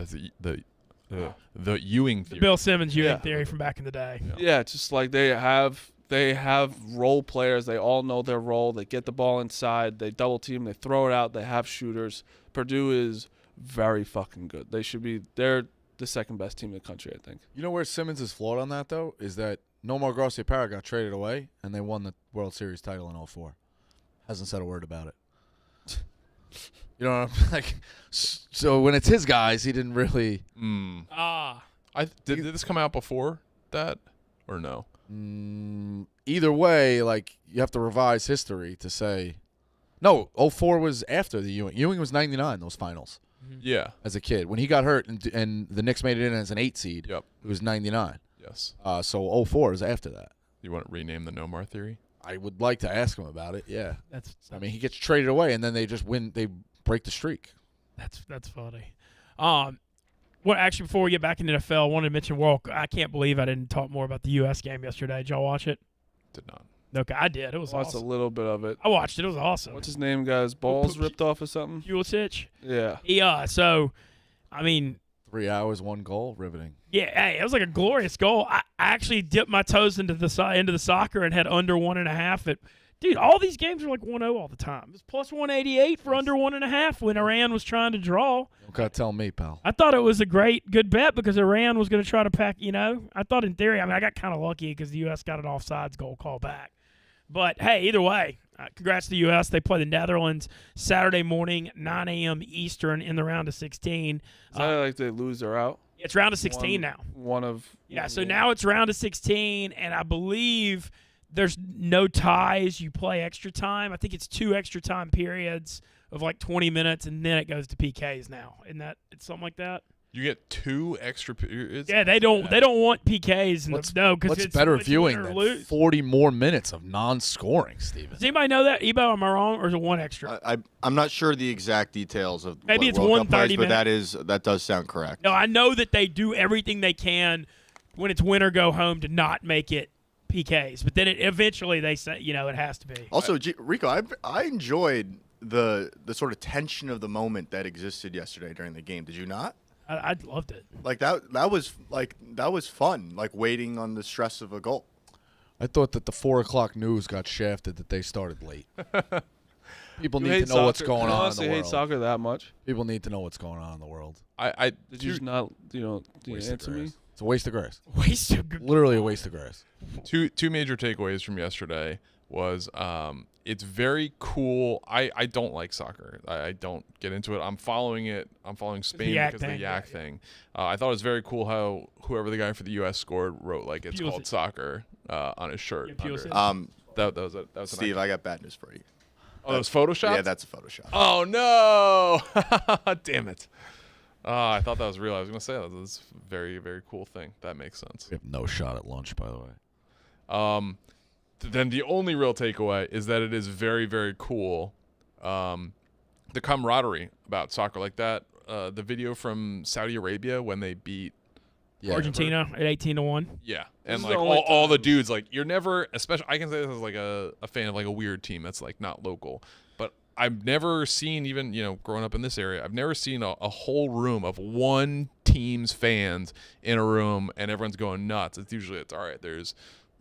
Ewing theory. The Bill Simmons Ewing theory from back in the day. Yeah, it's just like they have role players. They all know their role. They get the ball inside. They double team. They throw it out. They have shooters. Purdue is very fucking good. They're the second best team in the country, I think. You know where Simmons is flawed on that, though, is that Nomar Garciaparra got traded away, and they won the World Series title in 2004. Hasn't said a word about it. You know what I'm like? So when it's his guys, he didn't really. Did this come out before that or no? Either way, like you have to revise history to say. No, 2004 was after the Ewing. Ewing was 99 those finals. Yeah. As a kid, when he got hurt and the Knicks made it in as an 8 seed. Yep. It was 99. Yes. So 2004 is after that. You want to rename the Nomar theory? I would like to ask him about it. Yeah. I mean, he gets traded away and then they just win. They break the streak. That's funny. Actually, before we get back into the NFL, I wanted to mention I can't believe I didn't talk more about the U.S. game yesterday. Did y'all watch it? Did not. Okay, I did. It was Watched awesome. a little bit of it. I watched it. It was awesome. What's his name? Got his balls ripped off or something? Pulisic. Yeah. Yeah. So, I mean, 3 hours, 1 goal, riveting. Yeah, hey, it was like a glorious goal. I actually dipped my toes into the soccer and had under 1.5. Dude, all these games are like 1-0 all the time. It was plus 188 for under 1.5 when Iran was trying to draw. Don't gotta tell me, pal. I thought it was a good bet because Iran was going to try to pack, I thought in theory, I got kind of lucky because the U.S. got an offsides goal call back. But, hey, either way, congrats to the U.S. They play the Netherlands Saturday morning, 9 a.m. Eastern in the round of 16. Is that like they lose, they're out? It's round of 16 now. So now it's round of 16, and I believe there's no ties. You play extra time. I think it's 2 extra time periods of like 20 minutes, and then it goes to PKs now. Isn't that it's something like that? You get 2 extra periods. Yeah, they don't want PKs. What's it's better it's viewing win or than lose. 40 more minutes of non-scoring, Steven? Does anybody know that? Ebo, am I wrong, or is it 1 extra? I'm not sure the exact details of Maybe what it's World Cup 130 plays, but that does sound correct. No, I know that they do everything they can when it's win or go home to not make it PKs, but then eventually they say it has to be. Also, Rico, I enjoyed the sort of tension of the moment that existed yesterday during the game. Did you not? I loved it. Like that was fun. Like waiting on the stress of a goal. I thought that the 4:00 news got shafted that they started late. People You need hate to know what's soccer. going You on in honestly the hate world. soccer that much? People need to know what's going on in the world. Did you not, Waste of answer me? grass. It's a waste of grass. Waste of good. Literally a waste of grass. Two major takeaways from yesterday was it's very cool. I don't like soccer. I don't get into it. I'm following it. I'm following Spain yak because of the thing, yak yeah. thing. I thought it was very cool how whoever the guy for the U.S. scored wrote like it's Pulisic. called soccer on his shirt. Yeah, under. Pulisic. That was an Steve, actual- I got bad news for you. Oh, that was Photoshop? Yeah, that's a Photoshop. Oh no! Damn it! I thought that was real. I was gonna say that was a very, very cool thing. That makes sense. We have no shot at lunch, by the way. Then the only real takeaway is that it is very, very cool. The camaraderie about soccer, like that. The video from Saudi Arabia when they beat Argentina at 18-1. Yeah, This and is like the only all the time- dudes, like you're never, especially I can say this as like a fan of like a weird team that's like not local, but I've never seen even growing up in this area, I've never seen a whole room of one team's fans in a room and everyone's going nuts. It's usually all right. There's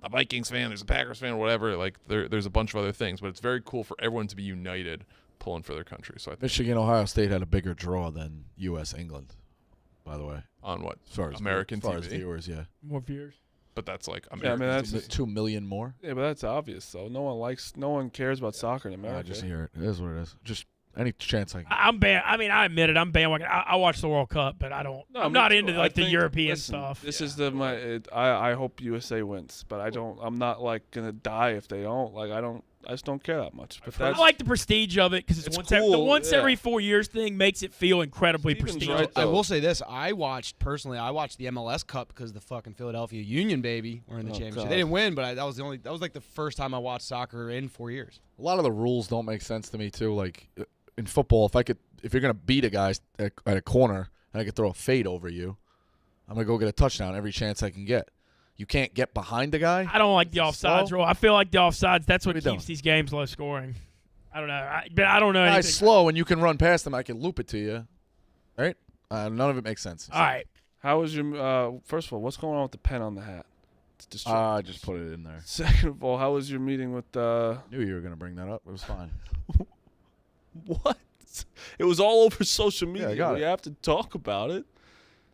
a Vikings fan, there's a Packers fan, or whatever. Like there's a bunch of other things, but it's very cool for everyone to be united, pulling for their country. So I think Michigan, Ohio State had a bigger draw than U.S. England, by the way. on what As far as American as far TV, as viewers, yeah. More viewers. but that's like Yeah, I American. mean, that's 2 million more. Yeah, but that's obvious, though. No one cares about soccer in I America. just hear it. It is what it is. Just any chance I can. I'm I admit it. I'm bandwagon. I watch the World Cup, but I don't. No, I'm me not too. into I like the think- European listen, stuff. This is I hope USA wins, but I'm not like gonna die if they don't. Like I just don't care that much. But I that's like the prestige of it because It's the cool, once yeah. every 4 years thing makes it feel incredibly Steven's prestigious. right, I though. will say this: I watched the MLS Cup because the fucking Philadelphia Union baby were in the championship. God. They didn't win, but that was like the first time I watched soccer in 4 years. A lot of the rules don't make sense to me too. Like in football, if you're gonna beat a guy at a corner and I could throw a fade over you, I'm gonna go get a touchdown every chance I can get. You can't get behind the guy. I don't like the offsides slow? rule. I feel like the offsides, that's what What are you keeps doing? these games low scoring. I don't know. But I don't know anything. Guy's slow and you can run past him. I can loop it to you. Right? None of it makes sense. All right. How was your first of all, what's going on with the pen on the hat? It's distracting. I just put it in there. Second of all, how was your meeting with Knew you were gonna bring that up. It was fine. what? It was all over social media. I got We it. have to talk about it.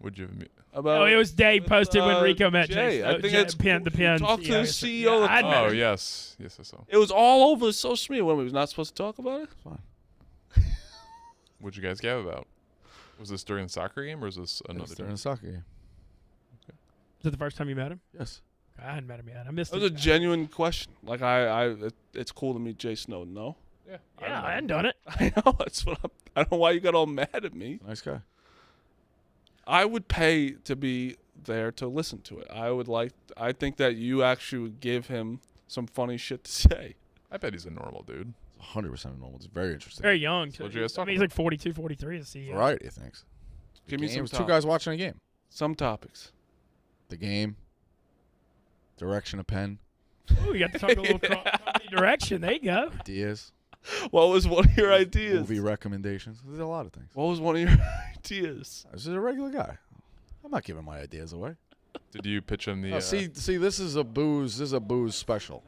Would you? About Oh, it was Dave posted when Rico met Jay. Jason. I think Jay- it's pin, the cool. pin. Talk to the CEO of the I'd met Oh him. yes, I saw. It was all over social media when we was not supposed to talk about it. What'd you guys gab about? Was this during the soccer game or is this It was another during time? a soccer game. Was it the first time you met him? Yes. I hadn't met him yet. I missed It it. was a genuine question. Like it's cool to meet Jay Snowden. No, Yeah. Yeah, I hadn't done it. I know that's what I don't know why you got all mad at me. Nice guy. I would pay to be there to listen to it. I think that you actually would give him some funny shit to say. I bet he's a normal dude. 100% normal. It's very interesting. Very young. So what'd you guys talk he's like 42, 43 as CEO. Variety of things. Give me Game. some It was two topics. guys watching a game. Some topics. The game. Direction of pen. Oh, you got to talk a little company direction. There you go. Ideas. What was one of your ideas? Movie recommendations. There's a lot of things. What was one of your ideas? This is a regular guy. I'm not giving my ideas away. Did you pitch him the? See, this is a booze. This is a booze special.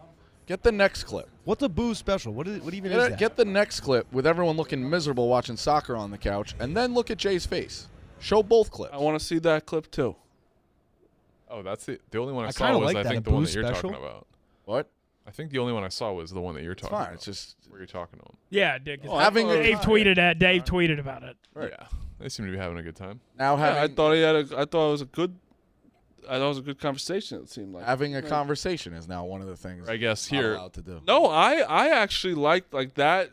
Get the next clip. What's a booze special? What even is that? Get the next clip with everyone looking miserable watching soccer on the couch, and then look at Jay's face. Show both clips. I want to see that clip too. Oh, that's the only one I, I saw kinda was like I that, think a the one that booze you're special. talking about. What? I think the only one I saw was the one that you're It's talking fine. about. It's just where you're talking to him. Yeah, Dick. having Dave tweeted about it. Right. Yeah. They seem to be having a good time. Now Yeah, I having thought it was a good conversation. It seemed like having a conversation is now one of the things I guess I'm not here. allowed to do. No, I actually like that.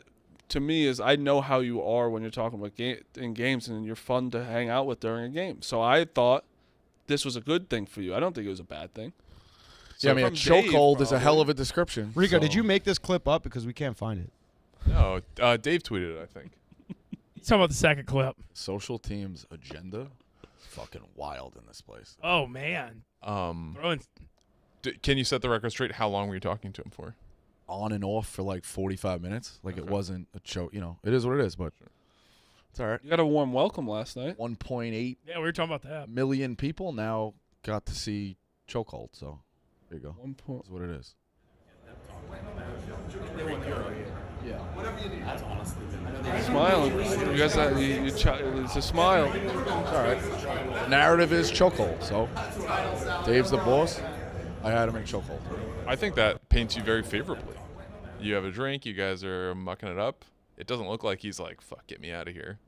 To me, is I know how you are when you're talking about in games, and you're fun to hang out with during a game. So I thought this was a good thing for you. I don't think it was a bad thing. Yeah, I mean, a from Dave, chokehold is a probably. hell of a description. Rico, so. did you make this clip up because we can't find it? No, Dave tweeted it, I think. He's talking about the second clip. Social team's agenda? Fucking wild in this place. Oh man. Throwing. Can you set the record straight? How long were you talking to him for? On and off for like 45 minutes. Like it Okay. wasn't a choke. It is what it is, but it's all right. You got a warm welcome last night. 1.8 Yeah, we were talking about that. million people now got to see chokehold. So there you go. 1 point. That's what it is. Smiling. You guys, it's a smile. It's all right. Narrative is chokehold. So Dave's the boss. I had him in chokehold. I think that paints you very favorably. You have a drink. You guys are mucking it up. It doesn't look like he's like, fuck, get me out of here.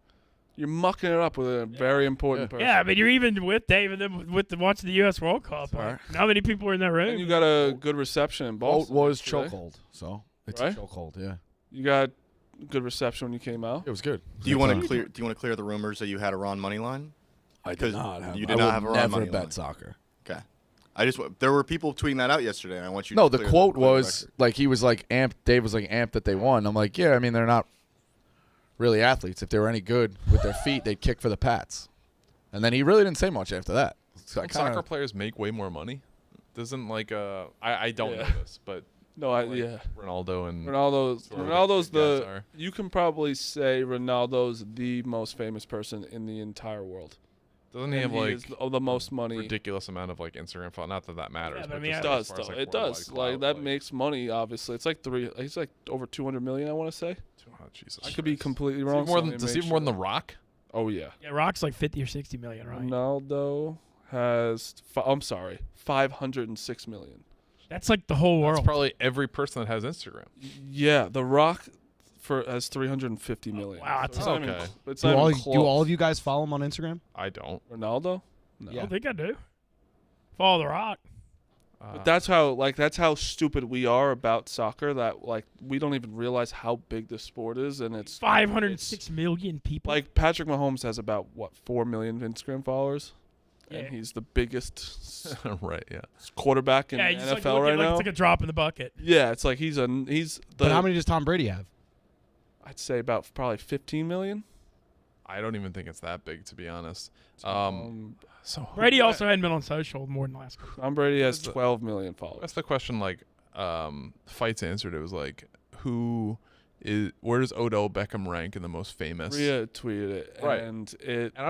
You're mucking it up with a very important person. Yeah, but you're even with Dave and then with watching the U.S. World Cup. all right. How many people are in that room? And you got a good reception in Vote Boston. was today. chokehold. So it's Right? a chokehold. Yeah, You got good reception when you came out. it was good. Do you want to clear the rumors that you had a Ron money line? I did Because not have. you I did not would have a Ron never money bet line. soccer. Okay. There were people tweeting that out yesterday, and I want you. No, to the clear quote clear the was record. like he was like amped. Dave was like amped that they won. I'm like, yeah. I mean, they're not really athletes. If they were any good with their feet, they'd kick for the Pats. And then he really didn't say much after that. So I Don't soccer kinda, players make way more money? Doesn't like I don't know Yeah. this, but No, like yeah. Ronaldo and Ronaldo's sort of Ronaldo's big guys the. are. You can probably say Ronaldo's the most famous person in the entire world. Doesn't he And have like is the most money? ridiculous amount of like Instagram follow? Not that matters, Yeah, but but I mean, just It as does far as, though. like, It worldwide does. clout, Like that makes money. Obviously, it's like he's like over 200 million. I want to say. Oh, Jesus I could be Christ. completely Does he wrong. have more so than let me does he make have more than sure. The Rock? Oh yeah. Yeah, Rock's like 50 or 60 million, right? Ronaldo has. I'm sorry, 506 million. That's like the whole world. That's probably every person that has Instagram. Yeah, The Rock has 350 million. wow, that's It's not even- okay. It's Do not all, even close. do all of you guys follow him on Instagram? I don't. Ronaldo? No. I don't think I do. Follow the Rock. But that's how stupid we are about soccer, that like we don't even realize how big the sport is, and it's 506 million people. like Patrick Mahomes has about 4 million Instagram followers, Yeah. and he's the biggest right, yeah. quarterback in yeah, the he's like NFL looking right like now. it's like a drop in the bucket. Yeah, it's like he's the. But how many does Tom Brady have? I'd say about probably 15 million. I don't even think it's that big, to be honest. So Brady also hadn't been on social more than last week. Tom Brady has That's the- 12 million followers. that's the question. Like, Fights answered. It was like, where does Odell Beckham rank in the most famous? Rhea tweeted it, Right. and And I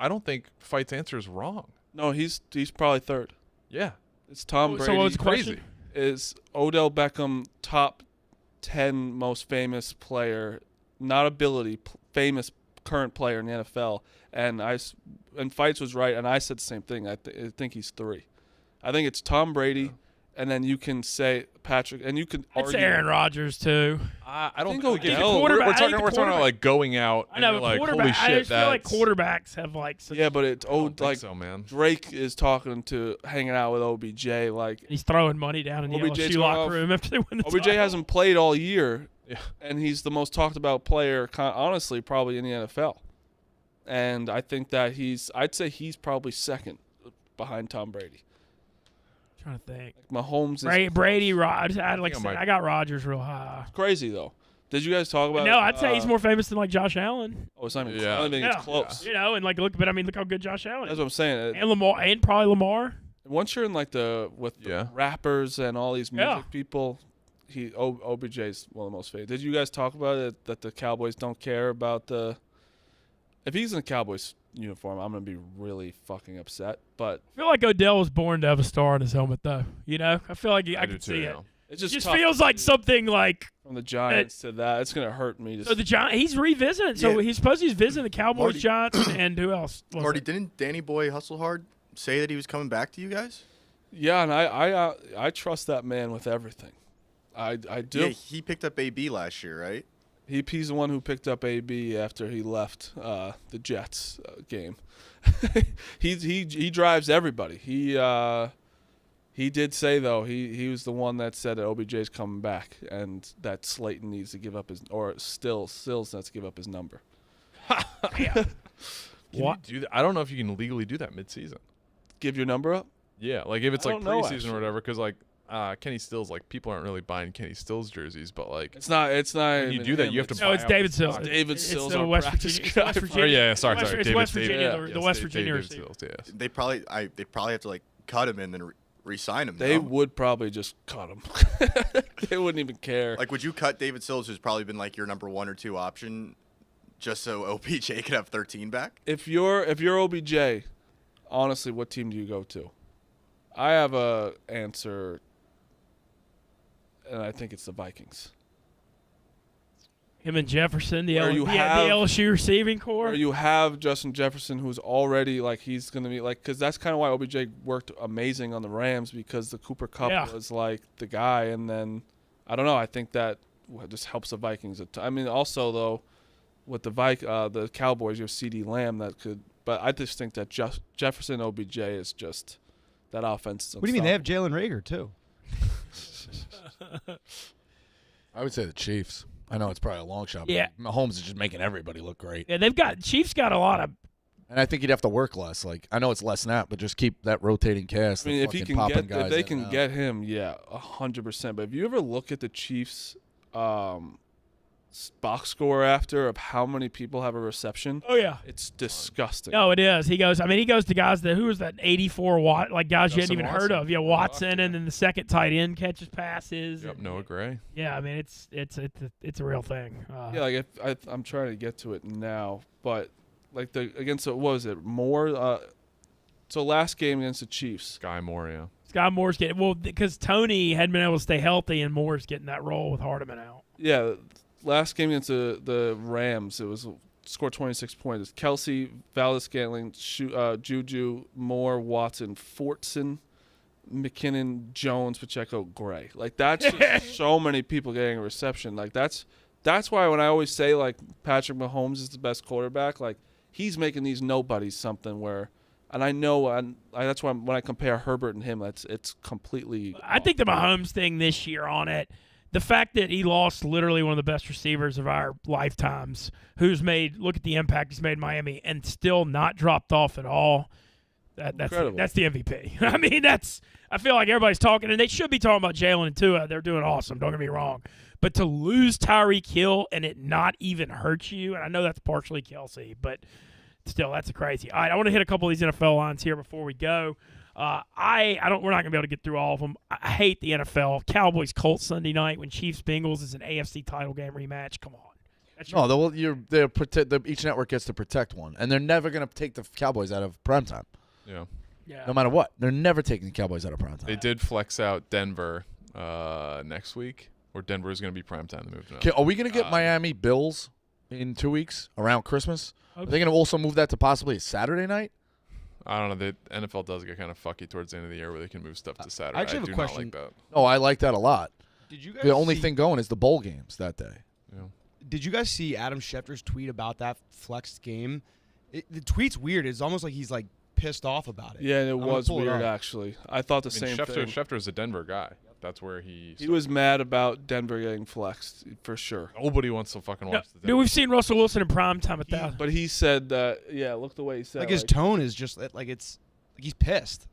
don't think Fights answer is wrong. no, he's probably third. Yeah, It's Tom Brady. So what was the crazy. question? Is Odell Beckham top 10 most famous player, not ability, famous current player in the NFL? And Fights was right, and I said the same thing. I think he's 3. I think it's Tom Brady, and then you can say Patrick, and you can It's argue. Aaron Rodgers too. I don't think think Odell- we're I think talking the about quarterback- like going out. I know, and but you're like, holy quarterback. I shit, just feel like that's quarterbacks have like. Such, Yeah, but it's I don't think like so, man. Drake is talking to hanging out with OBJ. Like he's throwing money down in the OBJ 's LSU going locker off- room after they win the OBJ title. hasn't played all year, Yeah. and he's the most talked about player, honestly, probably in the NFL. And I think that I'd say he's probably second behind Tom Brady. Trying to think. Mahomes is Brady, Rodgers. I I got Rodgers real high. crazy though. Did you guys talk about? No, I'd say he's more famous than like Josh Allen. Oh, it's not even. Yeah. I don't think Yeah. it's close. You know, and like look how good Josh Allen That's is. what I'm saying. And Lamar, and probably Lamar. Once you're in like the Yeah. rappers and all these music Yeah. people, OBJ's one of the most famous. Did you guys talk about it that the Cowboys don't care about the? If he's in a Cowboys uniform, I'm gonna be really fucking upset. But I feel like Odell was born to have a star on his helmet, though. You know, I feel like I do can too, see yeah. it. it It just, just tough feels to like see. something like. From the Giants to that, it's gonna hurt me. To So the Giants, he's revisiting. So Yeah. he's visiting the Cowboys, Marty- Giants, and who else? was Marty, it? didn't Danny Boy Hustle Hard say that he was coming back to you guys? yeah, and I trust that man with everything. I do. Yeah, he picked up AB last year, right? He's the one who picked up AB after he left the Jets game. he drives everybody. He did say though he was the one that said that OBJ's coming back and that Slayton needs to give up Stills has to give up his number. Can you do that? I don't know if you can legally do that midseason. Give your number up? Yeah, like if it's like don't know, preseason actually. or whatever, because like Kenny Stills, like people aren't really buying Kenny Stills jerseys, but like It's not. when you do that, you have to. No, it's David Sills. David Sills, the our West practice Virginia. guy. West Virginia. Oh yeah, sorry. It's David, West Virginia. David, The West David Virginia Sills, receiver. yes. They probably have to like cut him and then re-sign him. They no? would probably just cut him. They wouldn't even care. Like, would you cut David Sills, who's probably been like your number 1 or 2 option, just so OBJ could have 13 back? If you're OBJ, honestly, what team do you go to? I have a answer, and I think it's the Vikings. Him and Jefferson, the Where you have- LSU receiving core. Or you have Justin Jefferson, who's already like he's going to be like, because that's kind of why OBJ worked amazing on the Rams, because the Cooper Kupp was like the guy, and then I don't know. I think that just helps the Vikings. I mean, also though, with the Cowboys, you have CeeDee Lamb that could, but I just think that Jefferson OBJ is just that offense. Is What do you mean? They have Jalen Reagor too. I would say the Chiefs. I know it's probably a long shot. Yeah. But Mahomes is just making everybody look great. Yeah, Chiefs got a lot of. And I think he'd have to work less. Like I know it's less snap, but just keep that rotating cast. I mean, if he can popping get, guys if they in can and out. get him, yeah, 100%. But if you ever look at the Chiefs' box score after of how many people have a reception, Oh yeah. it's disgusting. No, it is. He goes to guys that who was that 84 Watt, like guys you hadn't Justin even heard Watson. of. Yeah, Yeah, Watson, and then the second tight end catches passes. Yep, and- Noah Gray. Yeah, I mean it's a real thing. Yeah, like I'm trying to get to it now, but like against what was it? Moore. So last game against the Chiefs. Sky Moore, yeah. Scott Moore's getting because Tony hadn't been able to stay healthy, and Moore's getting that role with Hardeman out. Yeah, last game against the Rams, it was scored 26 points. Kelsey, Valdez-Scantling, Juju, Moore, Watson, Fortson, McKinnon, Jones, Pacheco, Gray. Like that's just so many people getting a reception. Like that's why when I always say like Patrick Mahomes is the best quarterback, like he's making these nobodies something where. And I know, that's why when I compare Herbert and him, it's completely. I think the Mahomes thing this year on it, the fact that he lost literally one of the best receivers of our lifetimes, look at the impact he's made in Miami, and still not dropped off at all. That's the MVP. I mean, I feel like everybody's talking, and they should be talking about Jalen and Tua. They're doing awesome. Don't get me wrong. But to lose Tyreek Hill and it not even hurt you, and I know that's partially Kelsey, but still, that's crazy. All right, I want to hit a couple of these NFL lines here before we go. We're not going to be able to get through all of them. I hate the NFL. Cowboys Colts Sunday night when Chiefs Bengals is an AFC title game rematch. Come on. No, each network gets to protect one, and they're never going to take the Cowboys out of primetime. Yeah. Yeah. No matter what, they're never taking the Cowboys out of primetime. They did flex out Denver next week, or Denver is going to be primetime. They moved it up. Okay, are we going to get Miami Bills in 2 weeks around Christmas? Okay. Are they going to also move that to possibly a Saturday night? I don't know. The NFL does get kind of fucky towards the end of the year where they can move stuff to Saturday. I actually have a do question. not like that. Oh, I like that a lot. Did you guys The only see- thing going is the bowl games that day. Yeah. Did you guys see Adam Schefter's tweet about that flexed game? The tweet's weird. It's almost like he's like pissed off about it. Yeah, and it I'm gonna was pull it weird up. actually. I thought the same thing. Schefter is a Denver guy. That's where he was mad about Denver getting flexed for sure. Nobody wants to fucking watch the Dude, Denver. we've seen Russell Wilson in prime time at that. But he said that. Yeah, look the way he said. Like his tone is just like it's like he's pissed.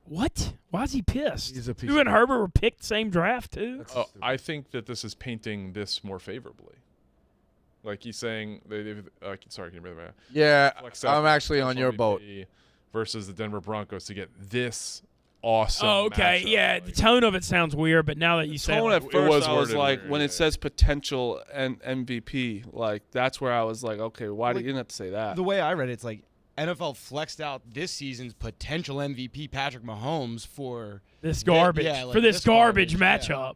What? Why is he pissed? He's a piece You of and Herbert were picked same draft too. Oh, I think that this is painting this more favorably. Like he's saying, sorry, can you read that? Yeah, Flex out I'm actually on potential your boat. MVP versus the Denver Broncos to get this awesome. Oh, okay. matchup. Yeah, the tone of it sounds weird, but now that you say Tone it, at it first was I was worded like, weird, when yeah. it says potential and MVP, like that's where I was like, okay, why Like, didn't have to say that? The way I read it, it's like NFL flexed out this season's potential MVP Patrick Mahomes for this garbage yeah, like for this this garbage garbage, yeah. matchup.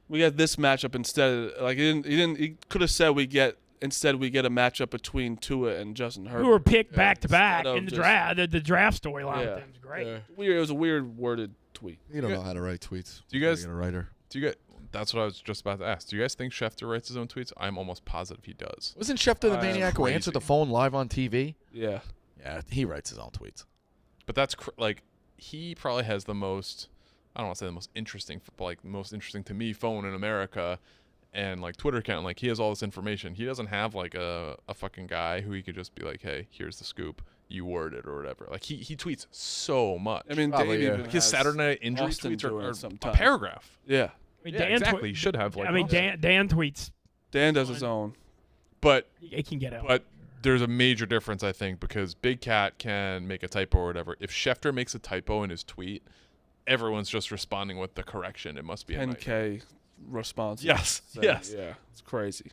We got this matchup instead. Like he could have said we get a matchup between Tua and Justin Herbert. Who were picked back to back instead of in the just- draft. The draft storyline Yeah. with them is great. Weird. It was a weird worded tweet. You don't know how to write tweets. Do you guys- Get a writer? Do you That's what I was just about to ask. Do you guys think Schefter writes his own tweets? I'm almost positive he does. Wasn't Schefter the maniac who crazy. answered the phone live on TV? Yeah. Yeah, he writes his own tweets. But that's he probably has the most, I don't want to say the most interesting, but like most interesting to me phone in America and like Twitter account. Like he has all this information. He doesn't have like a fucking guy who he could just be like, hey, here's the scoop. You word it or whatever. Like he tweets so much. I mean, Probably, Dave yeah. even his has Saturday night injury Austin tweets doing it are a sometimes. paragraph. Yeah. I mean, Yeah, exactly. He should have like. I mean, Austin. Dan tweets. Dan does his own. But It can get out. But there's a major difference, I think, because Big Cat can make a typo or whatever. If Schefter makes a typo in his tweet, everyone's just responding with the correction. It must be a nightmare. 10K responses. Yes, So, yes. Yeah, it's crazy.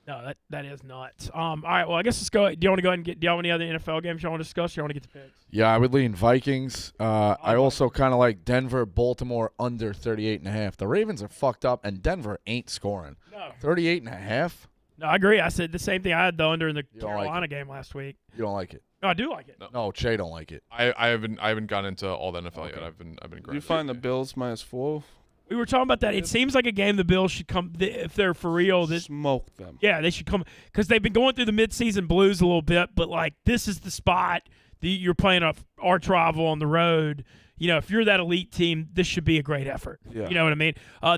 No, that is nuts. All right, well, I guess let's go. Do you want to go ahead and do you have any other NFL games you want to discuss? Or you want to get the picks? Yeah, I would lean Vikings. I also kind of like Denver, Baltimore under 38.5. The Ravens are fucked up, and Denver ain't scoring. No. 38.5? No, I agree. I said the same thing I had the under in the You don't like Carolina game last week. You don't like it? No, I do like it. No, Che don't like it. I haven't gotten into all the NFL yet. I've been Did you find the Bills -4? We were talking about that. It seems like a game the Bills should come if they're for real. Smoke them. Yeah, they should come because they've been going through the midseason blues a little bit. But like this is the spot that you're playing a arch rival on the road. You know, if you're that elite team, this should be a great effort. Yeah. You know what I mean? I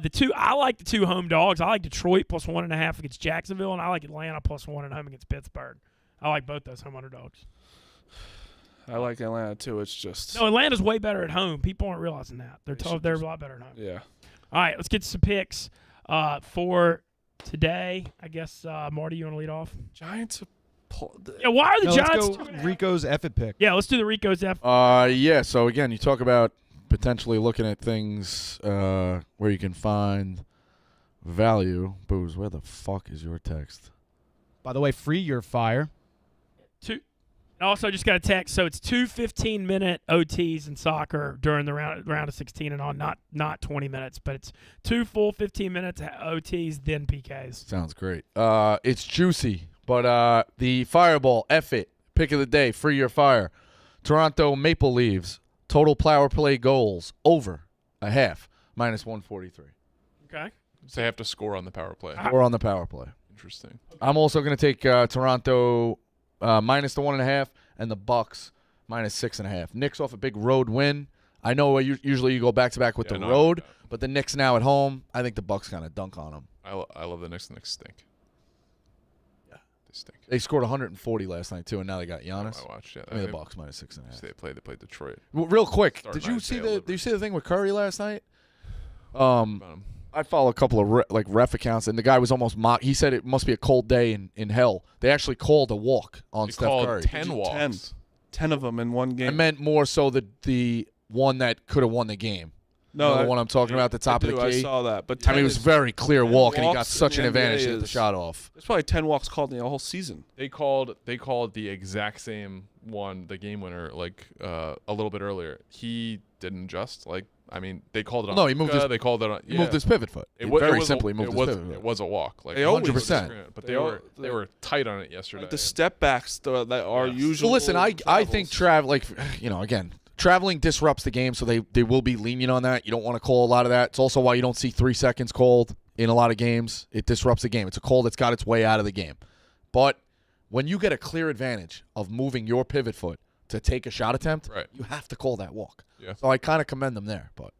like the two home dogs. I like Detroit +1.5 against Jacksonville, and I like Atlanta +1 at home against Pittsburgh. I like both those home underdogs. I like Atlanta too. It's just No, Atlanta's way better at home. People aren't realizing that. They're a lot better at home. yeah. All right, let's get to some picks for today. I guess, Marty, you want to lead off? Giants. Yeah, why are the No, Giants? let's go Rico's effort pick. Yeah, let's do the Rico's F. Yeah, so again, you talk about potentially looking at things where you can find value. Booze, where the fuck is your text? By the way, free your fire. And also, I just got a text. So it's 2 15-minute OTs in soccer during the round of 16 and on, not 20 minutes, but it's 2 full 15 minutes OTs, then PKs. Sounds great. It's juicy, but the Fireball, F it, pick of the day, free your fire. Toronto Maple Leafs, total power play goals, over a half, -143. Okay. So they have to score on the power play. Or on the power play. Interesting. I'm also going to take Toronto -1.5 and the Bucks -6.5. Knicks off a big road win. I know usually you go back-to-back with the road, but the Knicks now at home, I think the Bucks kind of dunk on them. I love the Knicks. The Knicks stink. Yeah. They stink. They scored 140 last night, too, and now they got Giannis. I watched it. I mean, the Bucks -6.5. They played Detroit. Well, real quick, Start did you night, see tail did you see the thing with Curry last night? About 'em. I follow a couple of ref accounts, and the guy was almost mocked. He said it must be a cold day in hell. They actually called a walk on They Steph called Curry. 10 walks. 10 of them in one game. I meant more so the one that could have won the game. no, You know the one I'm talking about, the top of the I key. saw that. But I mean, it was a very clear 10 walk, and he got walks such in an the advantage to NBA hit the is- shot off. There's probably 10 walks called in the whole season. They called the exact same one, the game winner, like a little bit earlier. He didn't adjust. They called it on. No, he moved Luka, his- They called it on. He moved his pivot foot. It He wa- it very was simply a, moved it his was, pivot foot. It was a walk. Like They always 100%. But They they were tight on it yesterday. Like the step backs that are Yes. usual. Well, listen, I think again, traveling disrupts the game, so they will be lenient on that. You don't want to call a lot of that. It's also why you don't see 3 seconds called in a lot of games. It disrupts the game. It's a call that's got its way out of the game. But when you get a clear advantage of moving your pivot foot to take a shot attempt, Right. you have to call that walk. Yeah. So I kind of commend them there. But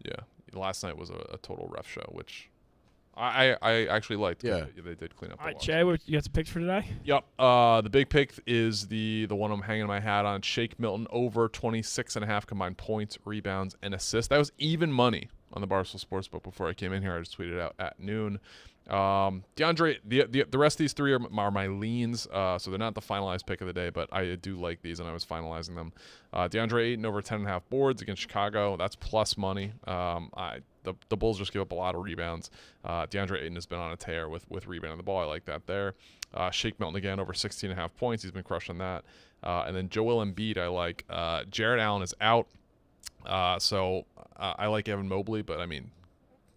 Yeah. Last night was a total ref show, which I actually liked. 'Cause Yeah. They did clean up All the right, walks. Jay, you got some picks for today? Yep. The big pick is the one I'm hanging my hat on. Shake Milton over 26.5 combined points, rebounds, and assists. That was even money on the Barstool Sportsbook before I came in here. I just tweeted out at noon. DeAndre, the rest of these three are my leans, so they're not the finalized pick of the day, but I do like these, and I was finalizing them. DeAndre Ayton over 10.5 boards against Chicago. That's plus money. The Bulls just give up a lot of rebounds. DeAndre Ayton has been on a tear with rebounding the ball. I like that there. Shake Milton again over 16.5 points. He's been crushing that. And then Joel Embiid, I like. Jared Allen is out, so I like Evan Mobley, but I mean,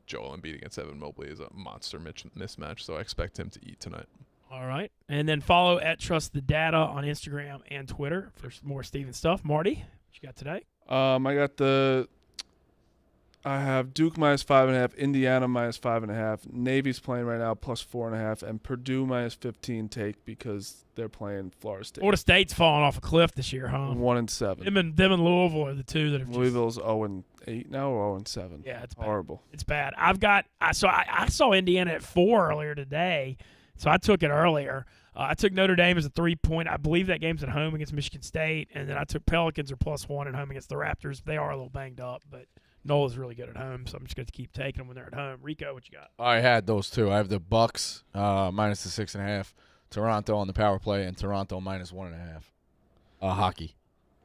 Joel Embiid against Evan Mobley is a monster mismatch, so I expect him to eat tonight. All right. And then follow at Trust the Data on Instagram and Twitter for more Steven stuff. Marty, what you got today? I got I have Duke minus 5.5, Indiana minus 5.5, Navy's playing right now plus 4.5, and Purdue minus 15 take because they're playing Florida State. Florida State's falling off a cliff this year, huh? 1-7. Them and Louisville are the two that have Louisville's 0-8 now or 0-7. Yeah, it's bad. Horrible. It's bad. I saw Indiana at 4 earlier today, so I took it earlier. I took Notre Dame as a 3-point. I believe that game's at home against Michigan State, and then I took Pelicans are +1 at home against the Raptors. They are a little banged up, but Nola's really good at home, so I'm just going to keep taking them when they're at home. Rico, what you got? I had those two. I have the Bucks minus the 6.5, Toronto on the power play, and Toronto minus 1.5. Hockey.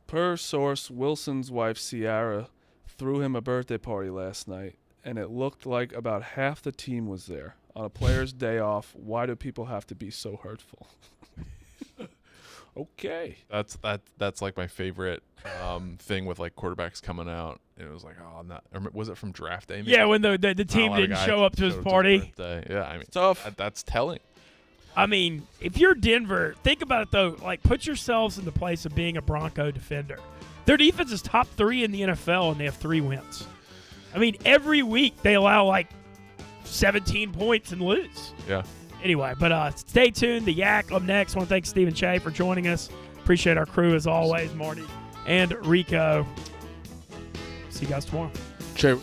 Per source, Wilson's wife, Ciara, threw him a birthday party last night, and it looked like about half the team was there. On a player's day off, why do people have to be so hurtful? Okay. That's like my favorite thing with like quarterbacks coming out. It was like, oh, I'm not. Or was it from draft day? Maybe? Yeah, when the team didn't show up to his party. Yeah, I mean, Tough. That's telling. I mean, if you're Denver, think about it though. Like, put yourselves in the place of being a Bronco defender. Their defense is top 3 in the NFL, and they have 3 wins. I mean, every week they allow like 17 points and lose. Yeah. Anyway, but stay tuned. The Yak up next. I want to thank Stephen Che for joining us. Appreciate our crew as always, Marty and Rico. See you guys tomorrow. Che.